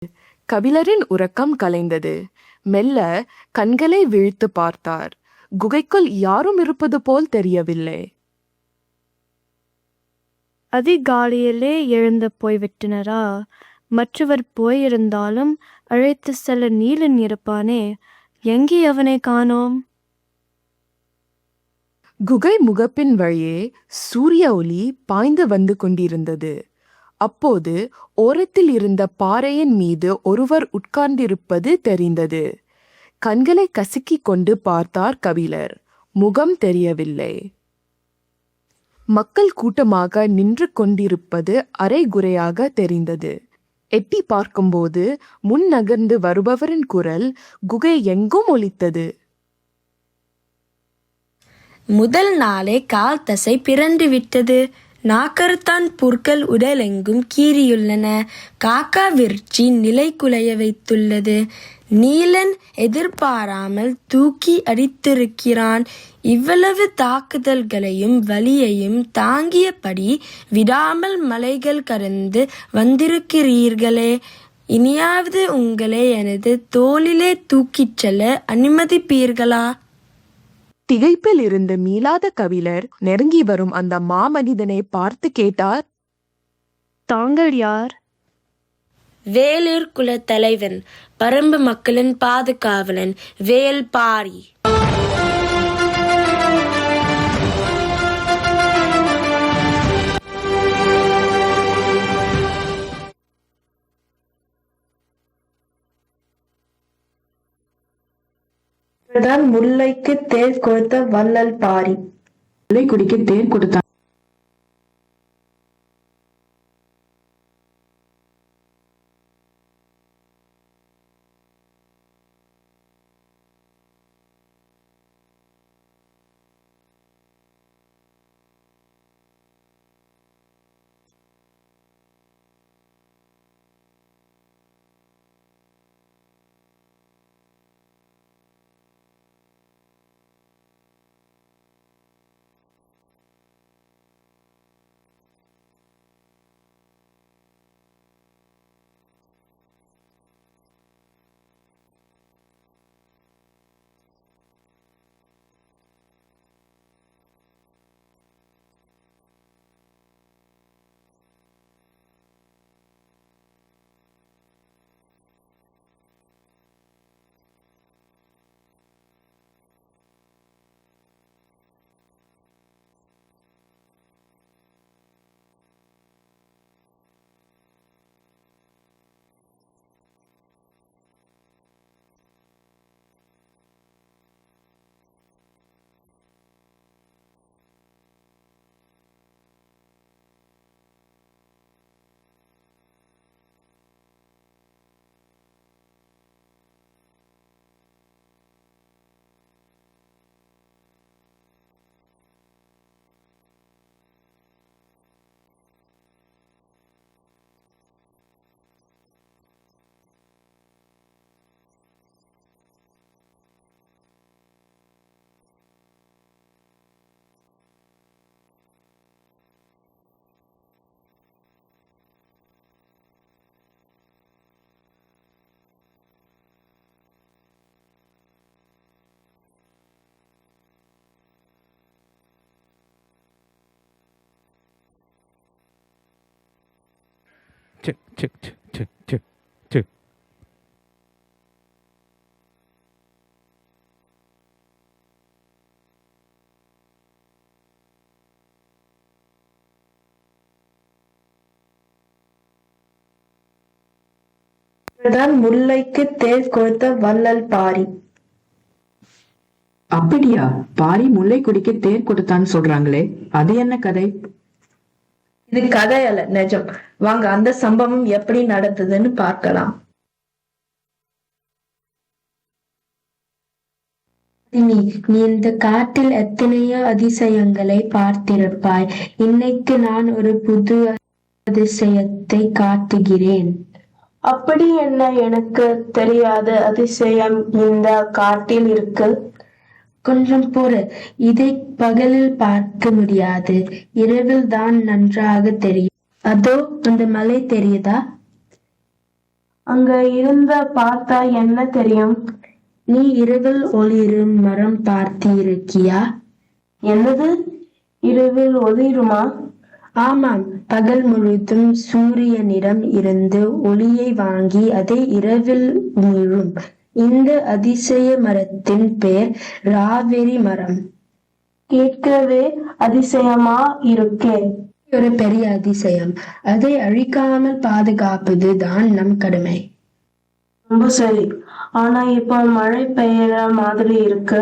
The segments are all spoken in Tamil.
கபிலரின் உறக்கம் கலைந்தது. மெல்ல கண்களை விழித்து பார்த்தார். குகைக்குள் யாரும் இருப்பது போல் தெரியவில்லை. அதிகாலையிலே எழுந்து போய்விட்டனரா? மற்றவர் போயிருந்தாலும் அழைத்து செல்ல நீலன் இருப்பானே, எங்கே அவனை காணோம்? குகை முகப்பின் வழியே சூரிய ஒளி பாய்ந்து வந்து கொண்டிருந்தது. அப்போது ஓரத்தில் இருந்த பாறையின் மீது ஒருவர் உட்கார்ந்திருப்பது தெரிந்தது. கண்களை கசக்கிக் கொண்டு பார்த்தார் கபிலர். முகம் தெரியவில்லை. மக்கள் கூட்டமாக நின்று கொண்டிருப்பது அரைகுறையாக தெரிந்தது. எட்டி பார்க்கும்போது முன் நகர்ந்து வருபவரின் குரல் குகை எங்கும் ஒலித்தது. முதல் நாளே கால் தசை பிறண்டு விட்டது. நாக்கருத்தான் புற்கள் உடலெங்கும் கீறியுள்ளன. காக்கா விர்ச்சி நிலை குலைய வைத்துள்ளது. நீலன் எதிர்பாராமல் தூக்கி அடித்திருக்கிறான். இவ்வளவு தாக்குதல்களையும் வலியையும் தாங்கியபடி விடாமல் மலைகள் கடந்து வந்திருக்கிறீர்களே, இனியாவது உங்களை எனது தோளிலே தூக்கிச் செல்ல அனுமதிப்பீர்களா? திகைப்பில் இருந்து மீளாத கபிலர் நெருங்கி வரும் அந்த மாமனிதனை பார்த்து கேட்டார், தாங்கள் யார்? வேலூர் குல தலைவன், பரம்பு மக்களின் பாதுகாவலன் வேல்பாரி. முல்லைக்கு தேர் கொடுத்த வள்ளல் பாரி. முல்லை குடிக்க தேர் கொடுத்தான். Check, check, check, check, check, check. முல்லைக்கு தேர் கொடுத்த வள்ளல் பாரி. அப்படியா? பாரி முல்லை குடிக்க தேர் கொடுத்தான்னு சொல்றாங்களே, அது என்ன கதை? இது கதை அல்ல, நிஜம். வாங்க அந்த சம்பவம் எப்படி நடந்ததுன்னு பார்க்கலாம். நீ இந்த காட்டில் எத்தனையோ அதிசயங்களை பார்த்திருப்பாய். இன்னைக்கு நான் ஒரு புது அதிசயத்தை காட்டுகிறேன். அப்படி என்ன எனக்கு தெரியாத அதிசயம் இந்த காட்டில் இருக்கு? கொஞ்சம் பொறு. இதை பகலில் பார்க்க முடியாது, இரவில் தான் நன்றாக தெரியும். அதோ அந்த மலை தெரியுதா? அங்க இருந்த பார்த்தா என்ன தெரியும்? நீ இரவில் ஒளிரும் மரம் பார்த்திருக்கியா? என்னது? இரவில் ஒளிருமா? ஆமாம், பகல் முழுதும் சூரியனிடம் இருந்து ஒளியை வாங்கி அதை இரவில் உமிழும். இந்த அதிசய மரத்தின் பெயர் ராவெரி மரம். கேட்கவே அதிசயமா இருக்கே. ஒரு பெரிய அதிசயம். அதை அழிக்காமல் பாதுகாப்பது தான் நம் கடமை. ரொம்ப சரி. ஆனா இப்ப மழை பெய்யற மாதிரி இருக்கு.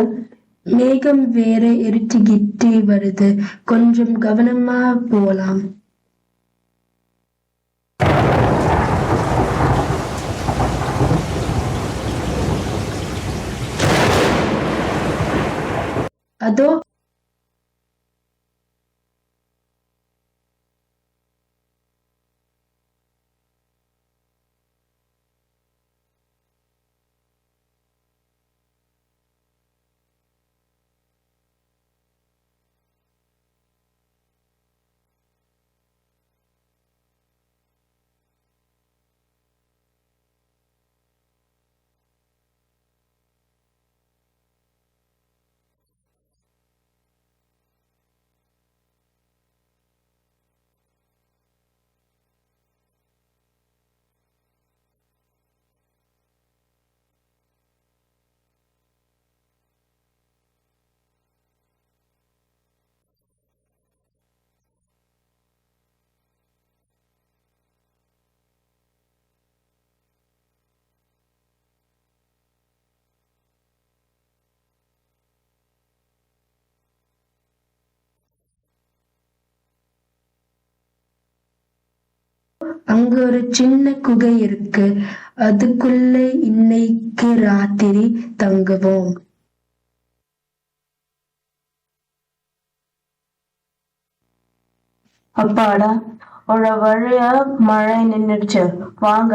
மேகம் வேற இருட்டிக்கிட்டு வருது. கொஞ்சம் கவனமா போலாம். அதோ அங்க ஒரு சின்ன குகை இருக்கு. அதுக்குள்ள இன்னைக்கு ராத்திரி தங்குவோம். அப்பாடா, ஒரு வழியா மழை நின்னுடுச்சு. வாங்க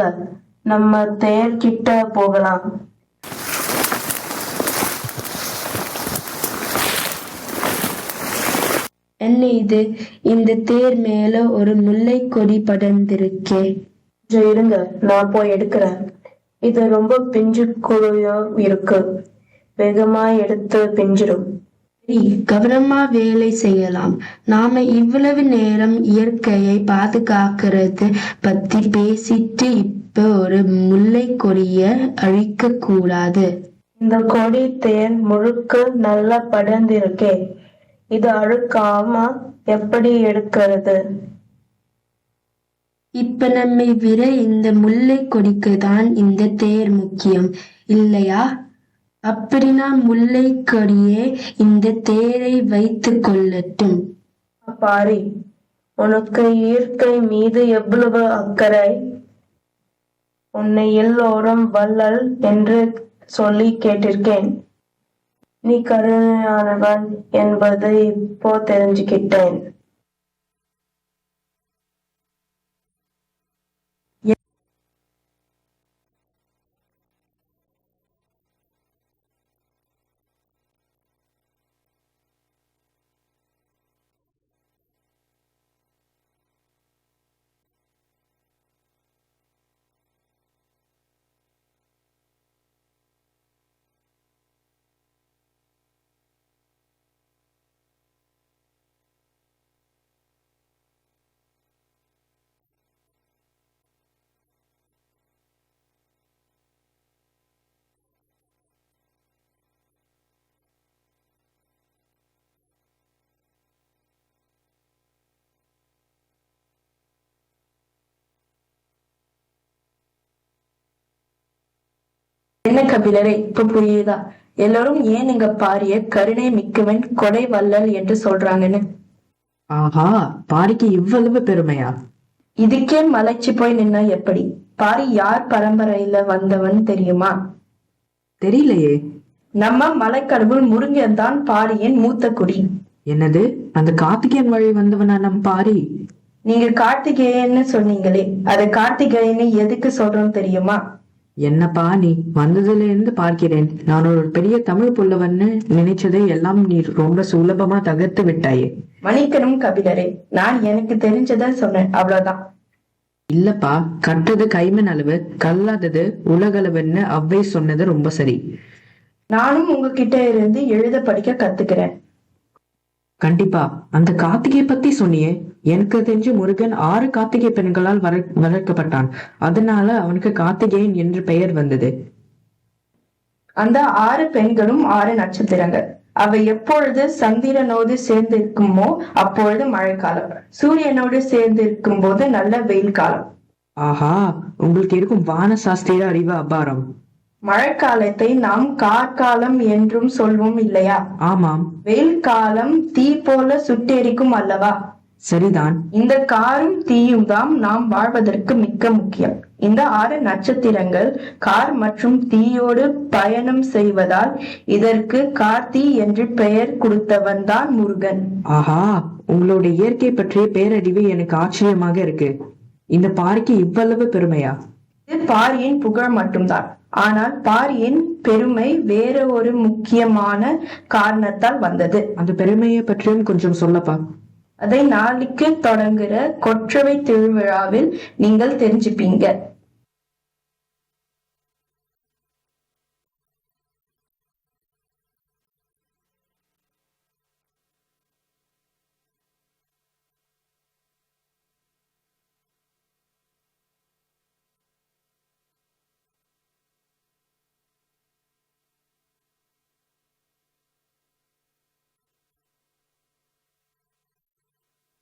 நம்ம தேர் கிட்ட போகலாம். என்ன இது? இந்த தேர் மேல ஒரு முல்லை கொடி படர்ந்திருக்கே. கொஞ்சம் இருங்க, நான் போய் எடுக்கிறேன். இது ரொம்ப பிஞ்சு குழியா இருக்கு. வேகமா எடுத்து பிஞ்சிடும். சரி, கவனமா வேலை செய்யலாம். நாம இவ்வளவு நேரம் இயற்கையை பாதுகாக்கிறது பத்தி பேசிட்டு இப்ப ஒரு முல்லை கொடிய அழிக்க கூடாது. இந்த கொடி தேர் முழுக்க நல்லா படர்ந்திருக்கே. இது அழுக்காம எப்படி எடுக்கிறது? இப்ப நம்மை விட இந்த முல்லை கொடிக்கு தான் இந்த தேர் முக்கியம், இல்லையா? அப்படின்னா முல்லை கொடியே இந்த தேரை வைத்து கொள்ளட்டும். பாரி, உனக்கு இயற்கை மீது எவ்வளவு அக்கறை! உன்னை எல்லோரும் வள்ளல் என்று சொல்லி கேட்டிருக்கேன். நீ கருணையானவன் என்பதை இப்போ தெரிஞ்சுக்கிட்டேன். என்ன கபிலரே, இப்ப புரியுதா எல்லாரும் ஏன் நீங்க பாரிய கருணை மிக்கவன், கொடை வள்ளல் என்று சொல்றாங்கன்னு? ஆஹா, பாரிக்கு இவ்வளவு பெருமையா? இதுக்கே மலைச்சு போய் நின்னா எப்படி? பாரி யார் பரம்பரையில வந்தவன் தெரியுமா? தெரியலையே. நம்ம மலைக்கடவுள் முருகன் தான் பாரியின் மூத்த குடி. என்னது? அந்த கார்த்திகேயன் வழி வந்தவனா நம் பாரி? நீங்க கார்த்திகேயன்னு சொன்னீங்களே, அது கார்த்திகேயன்னு எதுக்கு சொல்றோம் தெரியுமா? என்னப்பா நீ வந்ததுல இருந்து பார்க்கிறேன், நான் ஒரு பெரிய தமிழ் புல்லவன்னு நினைச்சதை எல்லாம் நீ ரொம்ப சுலபமா தகர்த்து விட்டாயே. மன்னிக்கணும் கபிலரே, நான் எனக்கு தெரிஞ்சதை சொன்னேன், அவ்வளவுதான். இல்லப்பா, கற்றது கைமண் அளவு, கல்லாதது உலகளவுன்னு அவ்வை சொன்னது ரொம்ப சரி. நானும் உங்ககிட்ட இருந்து எழுத படிக்க கத்துக்கிறேன். கண்டிப்பா. அந்த கார்த்திகை பத்தி சொன்னியே, எனக்கு தெரிஞ்சு முருகன் 6 கார்த்திகை பெண்களால் வளர்க்கப்பட்டான். அதனால அவனுக்கு கார்த்திகேயன் என்று பெயர் வந்தது. அந்த 6 பெண்களும் 6 நட்சத்திரங்கள். அவை எப்பொழுது சந்திரனோடு சேர்ந்து இருக்குமோ அப்பொழுது மழைக்காலம், சூரியனோடு சேர்ந்து இருக்கும் போது நல்ல வெயில் காலம். ஆஹா, உங்களுக்கு இருக்கும் வான சாஸ்திர அறிவு அபாரம். மழைக்காலத்தை நாம் கார்காலம் என்றும் சொல்வோம் இல்லையா? ஆமாம். வெயில் காலம் தீ போல சுட்டெரிக்கும் அல்லவா? சரிதான். இந்த காரும் தீயும் தான் நாம் வாழ்வதற்கு மிக்க முக்கியம். இந்த 6 நட்சத்திரங்கள் கார் மற்றும் தீயோடு பயணம் செய்வதால் இதற்கு கார்த்தி என்று பெயர் கொடுத்தவன் தான் முருகன். ஆஹா, உங்களுடைய இயற்கை பற்றிய பேரறிவு எனக்கு ஆச்சரியமாக இருக்கு. இந்த பாறைக்கு இவ்வளவு பெருமையா? இது பாரியின் புகழ் மட்டும்தான். ஆனால் பாரியின் பெருமை வேற ஒரு முக்கியமான காரணத்தால் வந்தது. அந்த பெருமையை பற்றியும் கொஞ்சம் சொல்லப்பா. அதை நாளைக்கு தொடங்குற கொற்றவை திருவிழாவில் நீங்கள் தெரிஞ்சுப்பீங்க.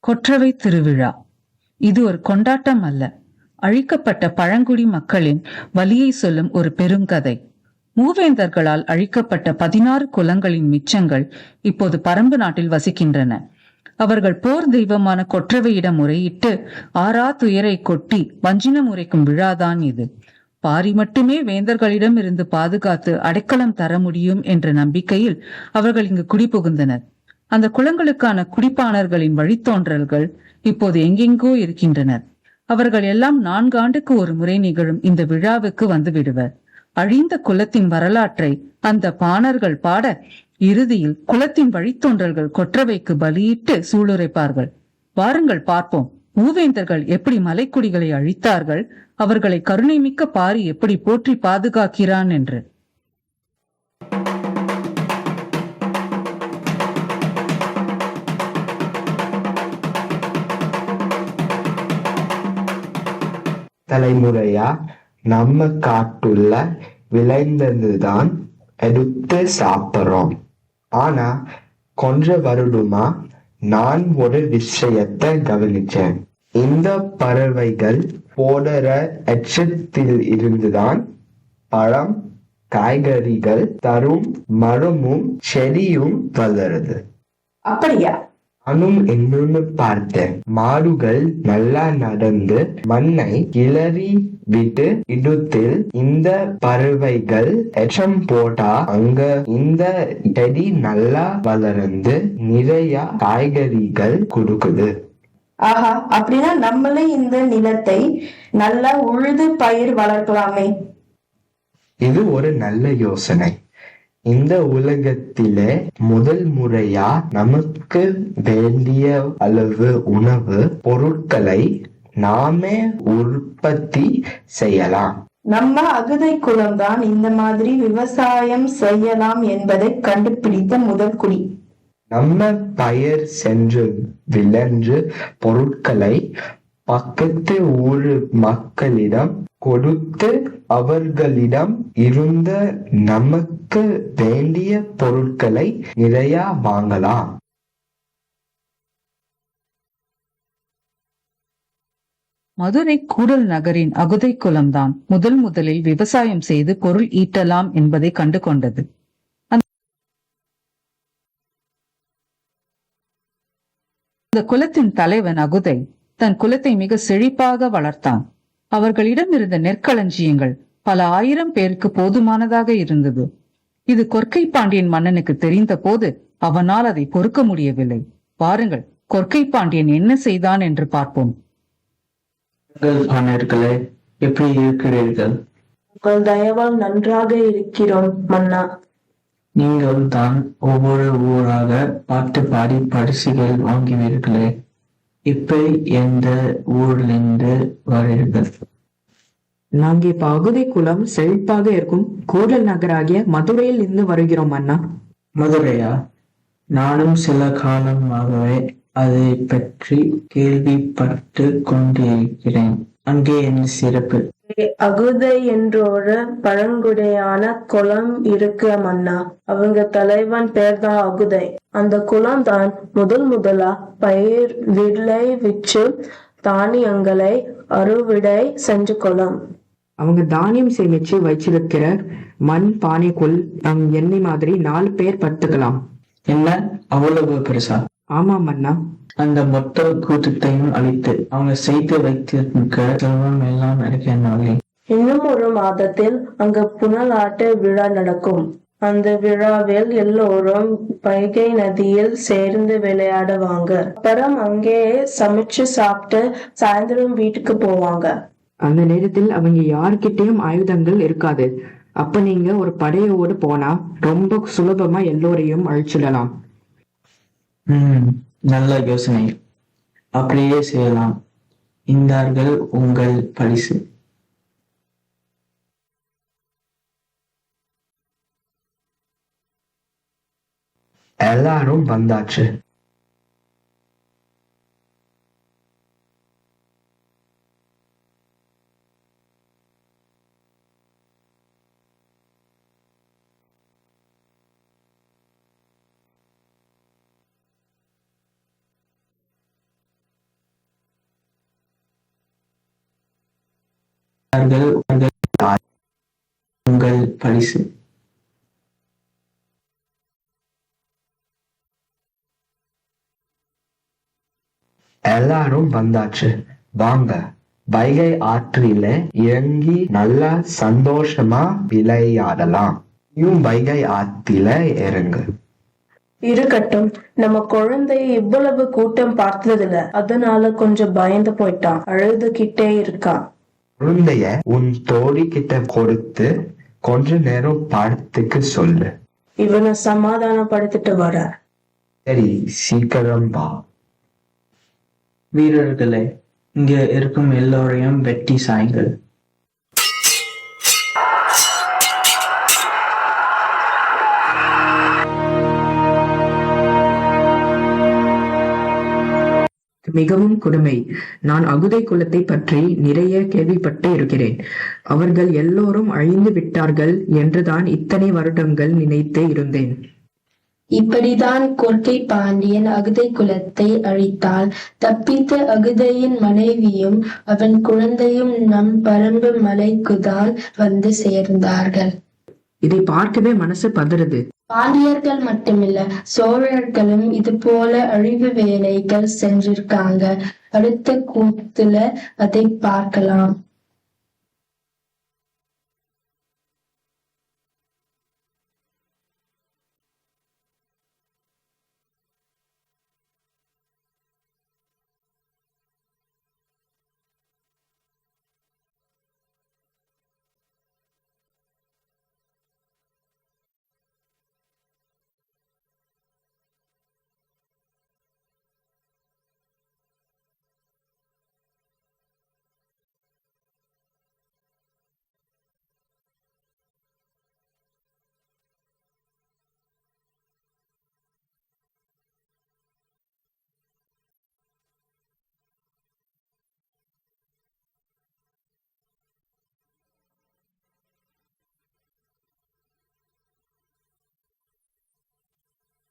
கொற்றவை திருவிழா இது ஒரு கொண்டாட்டம் அல்ல, அழிக்கப்பட்ட பழங்குடி மக்களின் வலியை சொல்லும் ஒரு பெருங்கதை. மூவேந்தர்களால் அழிக்கப்பட்ட 16 குலங்களின் மிச்சங்கள் இப்போது பரம்பு நாட்டில் வசிக்கின்றன. அவர்கள் போர் தெய்வமான கொற்றவையிடம் முறையிட்டு ஆறா துயரை கொட்டி வஞ்சினம் உரைக்கும் விழாதான் இது. பாரி மட்டுமே வேந்தர்களிடம் இருந்து பாதுகாத்து அடைக்கலம் தர முடியும் என்ற நம்பிக்கையில் அவர்கள் இங்கு குடிபுகுந்தனர். அந்த குளங்களுக்கான குடிப்பாணர்களின் வழித்தோன்றல்கள் இப்போது எங்கெங்கோ இருக்கின்றனர். அவர்கள் எல்லாம் 4 ஆண்டுக்கு ஒரு முறை நிகழும் இந்த விழாவுக்கு வந்து விடுவர். அழிந்த குலத்தின் வரலாற்றை அந்த பாணர்கள் பாட, இறுதியில் குலத்தின் வழித்தோன்றல்கள் கொற்றவைக்கு பலியிட்டு சூளுரைப்பார்கள். வாருங்கள் பார்ப்போம், மூவேந்தர்கள் எப்படி மலைக்குடிகளை அழித்தார்கள், அவர்களை கருணை மிக்க பாரி எப்படி போற்றி பாதுகாக்கிறான் என்று. தலைமுறையா நம்ம காட்டுள்ள விளைந்ததுதான் எடுத்து சாப்பிடுறோம். ஆனா கொஞ்ச வருடமா நான் ஒரு விஷயத்தை கவனிச்சேன். இந்த பறவைகள் போடுற எச்சத்தில் இருந்துதான் பழம், காய்கறிகள் தரும் மரமும் செடியும் வளருது. அப்படியா? நானும் இன்னொன்னு பார்த்தேன். மாடுகள் நல்லா நடந்து மண்ணை கிளறி விட்டு இடத்தில் இந்த பறவைகள் எச்சம் போட்டா அங்க இந்த செடி நல்லா வளர்ந்து நிறைய காய்கறிகள் கொடுக்குது. ஆஹா, அப்படின்னா நம்மளே இந்த நிலத்தை நல்லா உழுது பயிர் வளர்க்கலாமே. இது ஒரு நல்ல யோசனை. இந்த உலகத்திலே முதல் முறையா நமக்கு வேண்டிய அளவு உணவு பொருட்களை நாமே உற்பத்தி செய்யலாம். நம்ம அகுதை குலம்தான் இந்த மாதிரி விவசாயம் செய்யலாம் என்பதை கண்டுபிடித்த முதல் குடி. நம்ம பயிர் சென்று விளைஞ்சு பொருட்களை பக்கத்து ஊர் மக்களிடம் கொடுத்து அவர்களிடம் இருந்த நமக்கு வேண்டிய பொருட்களை நிறைய வாங்கலாம். மதுரை கூடல் நகரின் அகுதை குலம்தான் முதலில் விவசாயம் செய்து பொருள் ஈட்டலாம் என்பதை கண்டு கொண்டது. அந்த குலத்தின் தலைவன் அகுதை தன் குலத்தை மிக செழிப்பாக வளர்த்தான். அவர்களிடம் இருந்த நெற்களஞ்சியங்கள் பல 1000 பேருக்கு போதுமானதாக இருந்தது. இது கொற்கை பாண்டியன் மன்னனுக்கு தெரிந்த போது அவனால் அதை பொறுக்க முடியவில்லை. வாருங்கள், கொற்கை பாண்டியன் என்ன செய்தான் என்று பார்ப்போம். எப்படி இருக்கிறீர்கள்? உங்கள் தயவால் நன்றாக இருக்கிறோம் மன்னா. நீங்கள் தான் ஒவ்வொரு ஊராக பாட்டு பாடி பரிசுகள் வாங்குவீர்களே, இப்ப எந்த ஊர்லேருந்து வரீர்கள்? நாங்க இப்ப அகுதை குலம் செழிப்பாக இருக்கும் கூடல் நகராகிய மதுரையில் இருந்து வருகிறோம் அண்ணா. மதுரையா? நானும் சில காலமாகவே அதை பற்றி கேள்விப்பட்டு கொண்டிருக்கிறேன். அங்கே என்ன சிறப்பு? அகுதை என்றொரு பழங்குடியான குலம் இருக்கு மன்னா. அவங்க தலைவன் பேர்தான் அகுதை. அந்த குலம் தான் முதலா பயிர் விளைவிச்சு தானியங்களை அறுவடை செஞ்ச குலம். அவங்க தானியம் சேமிச்சு வச்சிருக்கிற மண் பானைக்குள் நம் எண்ணெய் மாதிரி 4 பேர் படுத்துக்கலாம். என்ன அவ்வளவு பெருசா? ஆமாம் அண்ணா. அந்த மொத்த கூட்டத்தையும் அழித்து அவங்க செய்து வைத்திருக்க செல்வம் எல்லாம் இருக்கனாலே இன்னும் ஒரு மாதத்தில் அங்க புனலாட்டு விழா நடக்கும். அந்த விழாவில் எல்லோரும் வைகை நதியில் சேர்ந்து விளையாடுவாங்க. அப்புறம் அங்கே சமைச்சு சாப்பிட்டு சாயந்தரம் வீட்டுக்கு போவாங்க. அந்த நேரத்தில் அவங்க யார்கிட்டயும் ஆயுதங்கள் இருக்காது. அப்ப நீங்க ஒரு படையோடு போனா ரொம்ப சுலபமா எல்லோரையும் அழிச்சிடலாம். நல்ல யோசனை. அப்படியே செய்யலாம். இந்தார்கள் உங்கள் பரிசு. எல்லாரும் வந்தாச்சு. உங்கள் பரிசு. எல்லாரும் வந்தாச்சு. வாங்க, வைகை ஆற்றில இறங்கி நல்லா சந்தோஷமா விளையாடலாம். வைகை ஆற்றில இறங்கு. இருக்கட்டும், நம்ம குழந்தை இவ்வளவு கூட்டம் பார்த்ததில்ல, அதனால கொஞ்சம் பயந்து போயிட்டான். அழுதுகிட்டே இருக்கான். குழந்தைய உன் தோழி கிட்ட கொடுத்து கொஞ்ச நேரம் படத்துக்கு சொல்லு. இவனை சமாதானப்படுத்திட்டு வர. சரி, சீக்கிரம் வா. வீரர்களே, இங்க இருக்கும் எல்லோரையும் வெட்டி சாய்கள். மிகவும் கொடுமை. நான் அகுதை குலத்தை பற்றி நிறைய கேள்விப்பட்டு இருக்கிறேன். அவர்கள் எல்லோரும் அழிந்து விட்டார்கள் என்றுதான் இத்தனை வருடங்கள் நினைத்து இருந்தேன். இப்படிதான் கொற்கை பாண்டியன் அகுதை குலத்தை அழித்தால் தப்பித்த அகுதையின் மனைவியும் அவன் குழந்தையும் நம் பரம்பு மலைக்குதான் வந்து சேர்ந்தார்கள். இதை பார்க்கவே மனசு பதறுது. பாண்டியர்கள் மட்டுமில்ல, சோழர்களும் இது போல அழிவு வேலைகள் செஞ்சிருக்காங்க. அடுத்த கூத்துல அதை பார்க்கலாம்.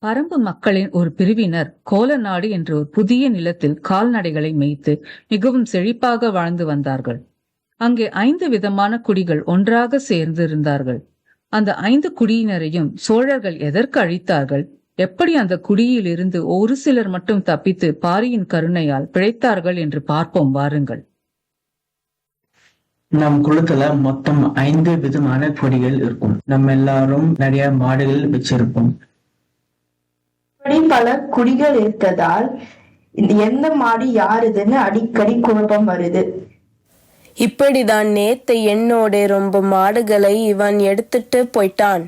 பரம்பு மக்களின் ஒரு பிரிவினர் கோலநாடு என்ற ஒரு புதிய நிலத்தில் கால்நடைகளை மேய்த்து மிகவும் செழிப்பாக வாழ்ந்து வந்தார்கள். அங்கே 5 விதமான குடிகள் ஒன்றாக சேர்ந்து இருந்தார்கள். அந்த 5 குடியினரையும் சோழர்கள் எதற்கு அழித்தார்கள், எப்படி அந்த குடியில் இருந்து ஒரு சிலர் மட்டும் தப்பித்து பாரியின் கருணையால் பிழைத்தார்கள் என்று பார்ப்போம் வாருங்கள். நம் குழுக்கள மொத்தம் 5 விதமான கொடிகள் இருக்கும். நம்ம எல்லாரும் நிறைய மாடுகள் வச்சிருப்போம். பல குடிகள் இருக்கதால் எந்த மாடு யாருதுன்னு அடிக்கடி குழப்பம் வருது. இப்படிதான் நேத்து என்னோட ரொம்ப மாடுகளை இவன் எடுத்துட்டு போயிட்டான்.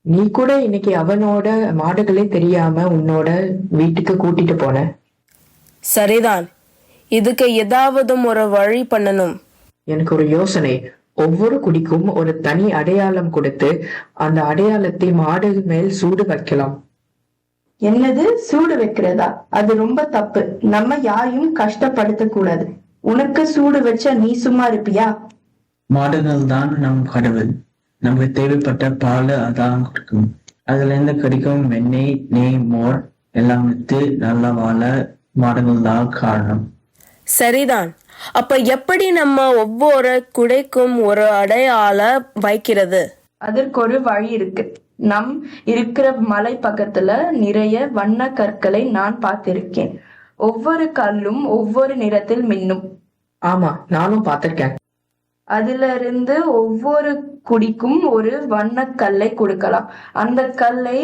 நீ கூட இன்னைக்கு அவனோட மாடுகளே தெரியாம உன்னோட வீட்டுக்கு கூட்டிட்டு போன. சரிதான். இதுக்கு ஏதாவது ஒரு வழி பண்ணணும். எனக்கு ஒரு யோசனை. ஒவ்வொரு குடிக்கும் ஒரு தனி அடையாளம் கொடுத்து அந்த அடையாளத்தை மாடு மேல் சூடு வைக்கலாம். என்னது, சூடு வைக்கிறதா? அது ரொம்ப தப்பு. நம்ம யாரையும் கஷ்டப்படுத்த கூடாது. உனக்கு சூடு வச்சா நீ சும்மா இருப்பியா? மாடுகள் தான் நம் கடவுள். நமக்கு தேவைப்பட்ட பால் அதான் கொடுக்கும். அதுல இருந்து கிடைக்கும் வெண்ணெய், நெய், மோர் எல்லாம் வித்து நல்லா வாழ மாடுகள் தான் காரணம். சரிதான். அப்ப எப்படி நம்ம ஒவ்வொரு குடைக்கும் ஒரு அடையாள வைக்கிறது? அதற்கு ஒரு வழி இருக்கு. நம் இருக்கிற மலை பக்கத்துல நிறைய வண்ண கற்களை நான் பார்த்திருக்கேன். ஒவ்வொரு கல்லும் ஒவ்வொரு நிறத்தில் மின்னும். ஆமா, நானும் பார்த்திருக்கேன். அதுல இருந்து ஒவ்வொரு குடிக்கும் ஒரு வண்ணக்கல்லை கொடுக்கலாம். அந்த கல்லை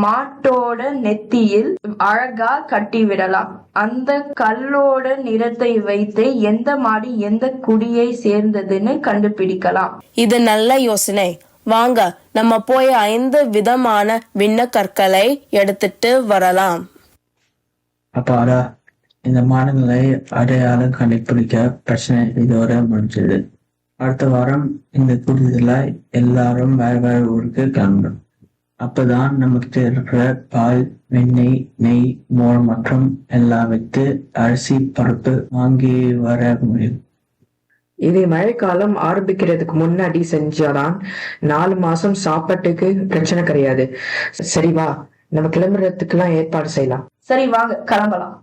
மாட்டோட நெத்தியில் அழகா கட்டி விடலாம். அந்த கல்லோட நிறத்தை வைத்து எந்த மாடு எந்த குடியை சேர்ந்ததுன்னு கண்டுபிடிக்கலாம். இது நல்ல யோசனை. வாங்க, நம்ம போய் 5 விதமான விண்ண கற்களை எடுத்துட்டு வரலாம். அப்பாடா, இந்த மாடுகளை அடையாளம் கண்டுபிடிக்க பிரச்சனை இதோட முடிஞ்சது. அடுத்த வாரம் இந்த கூட்டத்துல எல்லாரும் வேற வேற ஊருக்கு கிளம்பணும். அப்பதான் நமக்கு இருக்கிற பால், வெண்ணெய், நெய், மோர் மற்றும் எல்லாம் வித்து அரிசி, பருப்பு வாங்கி வர முடியும். இது மழைக்காலம் ஆரம்பிக்கிறதுக்கு முன்னாடி செஞ்சாதான் 4 மாசம் சாப்பாட்டுக்கு பிரச்சனை கிடையாது. சரி வா, நம்ம கிளம்புறதுக்கெல்லாம் ஏற்பாடு செய்யலாம். சரி, வாங்க கிளம்பலாம்.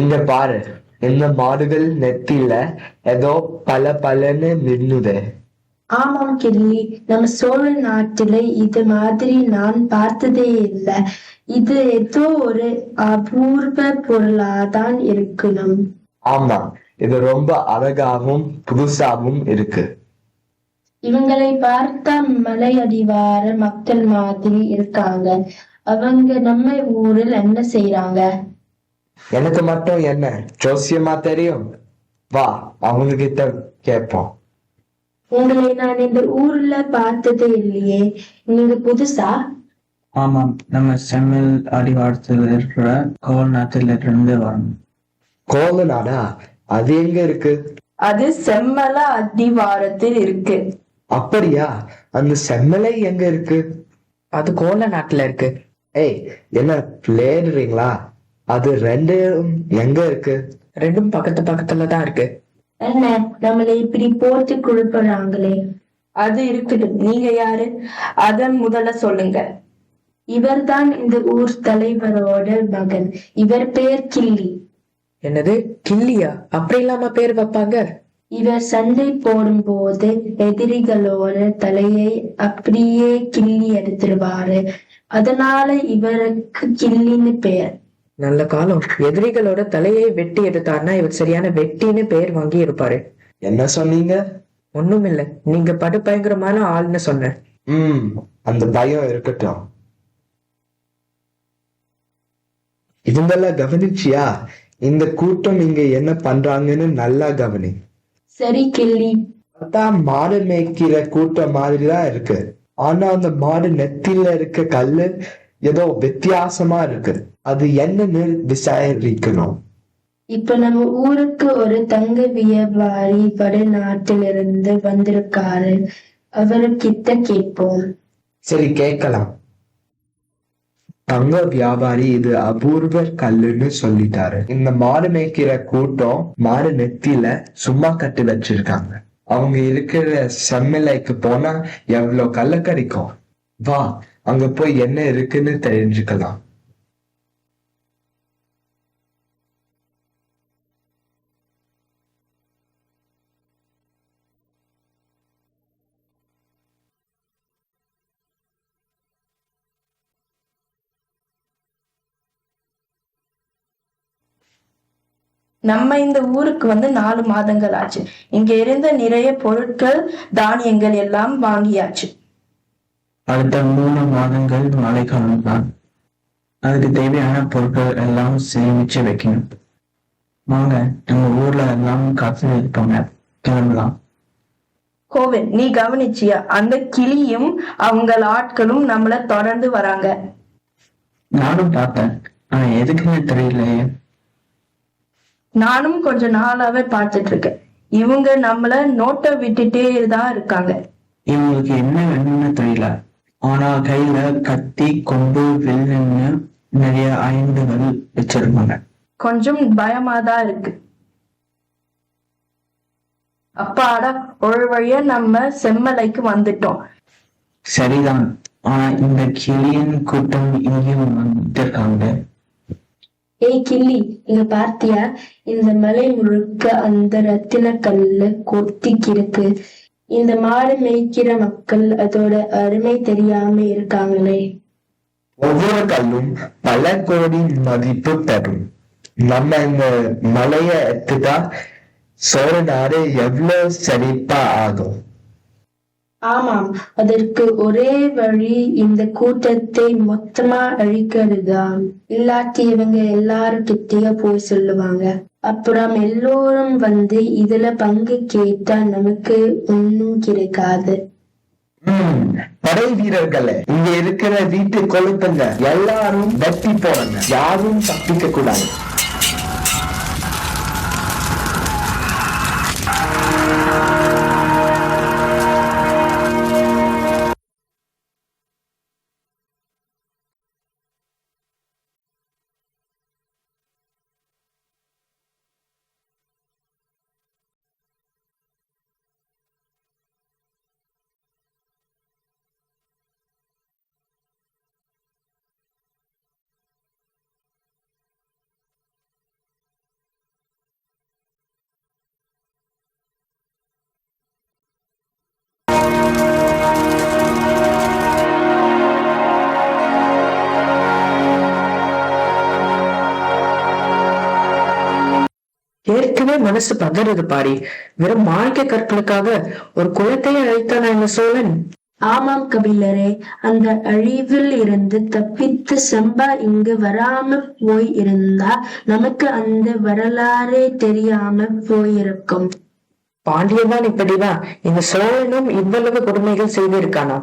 இங்க பாரு, இந்த மாடுகள் நெத்தில ஏதோ பல பலன்னு மின்னுதே. ஆமாம் கிள்ளி, நம்ம சோழ நாட்டுல இது மாதிரி நான் பார்த்ததே இல்லை. இது ஏதோ ஒரு அபூர்வ பொருளாதான் இருக்கணும். ஆமா, இது ரொம்ப அழகாகவும் புதுசாகவும் இருக்கு. இவங்களை பார்த்தா மலையடிவார மக்கள் மாதிரி இருக்காங்க. அவங்க நம்ம ஊரில் என்ன செய்யறாங்க? எனக்கு மட்டும் என்ன ஜோசியமா தெரியும்? வா, அவங்க கிட்ட கேட்போம். உங்களை நான் இந்த ஊர்ல பார்த்ததே இல்லையே, நீங்க புதுசா? ஆமாம், நம்ம செம்மல் அடிவாரத்தில் இருக்கிற கோல் நாட்டில இருந்து வரணும். கோலநாடா? அது எங்க இருக்கு? அது செம்மல அடிவாரத்தில் இருக்கு. அப்படியா? அந்த செம்மலை எங்க இருக்கு? அது கோல நாட்டுல இருக்கு. ஏய், என்ன விளையாடுறீங்களா? அது ரெண்டும் எங்க இருக்கு? ரெண்டும் பக்கத்து பக்கத்துல தான் இருக்கு. என்ன நம்மளை இப்படி போட்டு குழுப்புறாங்களே? அது இருக்கட்டும், நீங்க யாரு? அத முதல்ல சொல்லுங்க. இவர்தான் இந்த ஊர் தலைவரோட மகன். இவர் பெயர் கிள்ளி. என்னது, கிள்ளியா? அப்படி இல்லாம பேர் வைப்பாங்க? இவர் சண்டை போடும் போது எதிரிகளோட தலையை அப்படியே கிள்ளி எடுத்துருவாரு. அதனால இவருக்கு கிள்ளின்னு பெயர். நல்ல காலம். எதிரிகளோட தலையை வெட்டி எடுத்தார்னா இவர் சரியான வெட்டின்னு பெயர் வாங்கி இருப்பாரு. என்ன சொன்னீங்க? ஒண்ணும் இல்ல, நீங்க படு பயங்கரமான ஆள்னு சொன்னேன். அந்த பயம் இருக்கட்டும். இதுங்கெல்லாம் கவனிச்சியா? இந்த கூட்டம் இங்க என்ன பண்றாங்கன்னு நல்லா கவனி. சரி கிள்ளி. அதான் மாடு மேய்க்கிற கூட்டம் மாதிரிதான் இருக்கு. ஆனா அந்த மாடு நெத்தில இருக்க கல்லு ஏதோ வித்தியாசமா இருக்கு. அது என்னன்னு விசாரிக்கணும். இப்ப நம்ம ஊருக்கு ஒரு தங்க வியாபாரி வடநாட்டிலிருந்து வந்திருக்காரு. அவர்கிட்ட கேட்போம். சரி, கேட்கலாம். தங்க வியாபாரி இது அபூர்வ கல்லுன்னு சொல்லிட்டாரு. இந்த மாடு மேய்க்கிற கூட்டம் மாடு நெத்தில சும்மா கட்டி வச்சிருக்காங்க. அவங்க இருக்கிற செம்மலைக்கு போனா எவ்வளவு கல்ல கிடைக்கும். வா, அங்க போய் என்ன இருக்குன்னு தெரிஞ்சுக்கலாம். நம்ம இந்த ஊருக்கு வந்து 4 மாதங்கள் ஆச்சு. இங்க இருந்த நிறைய பொருட்கள், தானியங்கள் எல்லாம் வாங்கியாச்சு. அடுத்த 3 மாதங்கள் மழைக்காலம் தான். அதுக்கு தேவையான பொருட்கள் எல்லாம் சேமிச்சு வைக்கணும். வாங்க, நம்ம ஊர்ல எல்லாம் காசு இருப்பாங்க, கிளம்பலாம். கோவில், நீ கவனிச்சியா? அந்த கிளியும் அவங்க ஆட்களும் நம்மள தொடர்ந்து வராங்க. நானும் பார்த்தேன், ஆனா எதுக்குன்னு தெரியலையே. நானும் கொஞ்ச நாளாவே பார்த்துட்டு இருக்கேன். இவங்க நம்மள நோட்டை விட்டுட்டே தான் இருக்காங்க. இவங்களுக்கு என்ன வேணும்னு தெரியல, ஆனா கையில கத்தி, கொம்பு, வில்லுன்னு நிறைய ஆயுதங்கள் வச்சிருப்பாங்க. கொஞ்சம் பயமாதான் இருக்கு. அப்பாடா, ஒரு வழியா நம்ம செம்மலைக்கு வந்துட்டோம். சரிதான், ஆனா இந்த கிளியின் கூட்டம் இங்கேயும் வந்திருக்காங்க. ஏய் கிள்ளி, இங்க பார்த்தியா? இந்த மலை முழுக்க அந்த ரத்தின கல்லு கொத்திக்கிருக்கு. இந்த மாடு மேய்க்கிற மக்கள் அதோட அருமை தெரியாம இருக்காங்களே. ஒவ்வொரு கல்லும் பல கோடி மதிப்பு பெறும். நம்ம இந்த மலைய எடுத்துட்டா சோழ நாடு எவ்வளவு செழிப்பா ஆகும். ஆமாம், அதற்கு ஒரே வழி இந்த கூட்டத்தை மொத்தமா அழிக்கிறதுதான். இல்லாட்டி இவங்க எல்லாருக்கிட்டயே போய் சொல்லுவாங்க. அப்புறம் எல்லோரும் வந்து இதுல பங்கு கேட்டா நமக்கு ஒன்னும் கிடைக்காது. படை வீரர்களே, இங்க இருக்கிற வீட்டு கொழுப்புங்க எல்லாரும் வெட்டி போடுங்க. யாரும் தப்பிக்க கூடாது. ஏற்கனவே மனசு பதறது பாரி. வெறும் மாணிக்க கற்களுக்காக ஒரு குலத்தையே அழைத்தானா இந்த சோழன்? ஆமாம் கபிலரே, அந்த அழிவில் இருந்து தப்பித்து செம்பா இங்கு வராம போய் இருந்தா நமக்கு அந்த வரலாறே தெரியாம போயிருக்கும். பாண்டியன் இப்படிவா? இந்த சோழனும் இவ்வளவு கொடுமைகள் செய்திருக்கானா?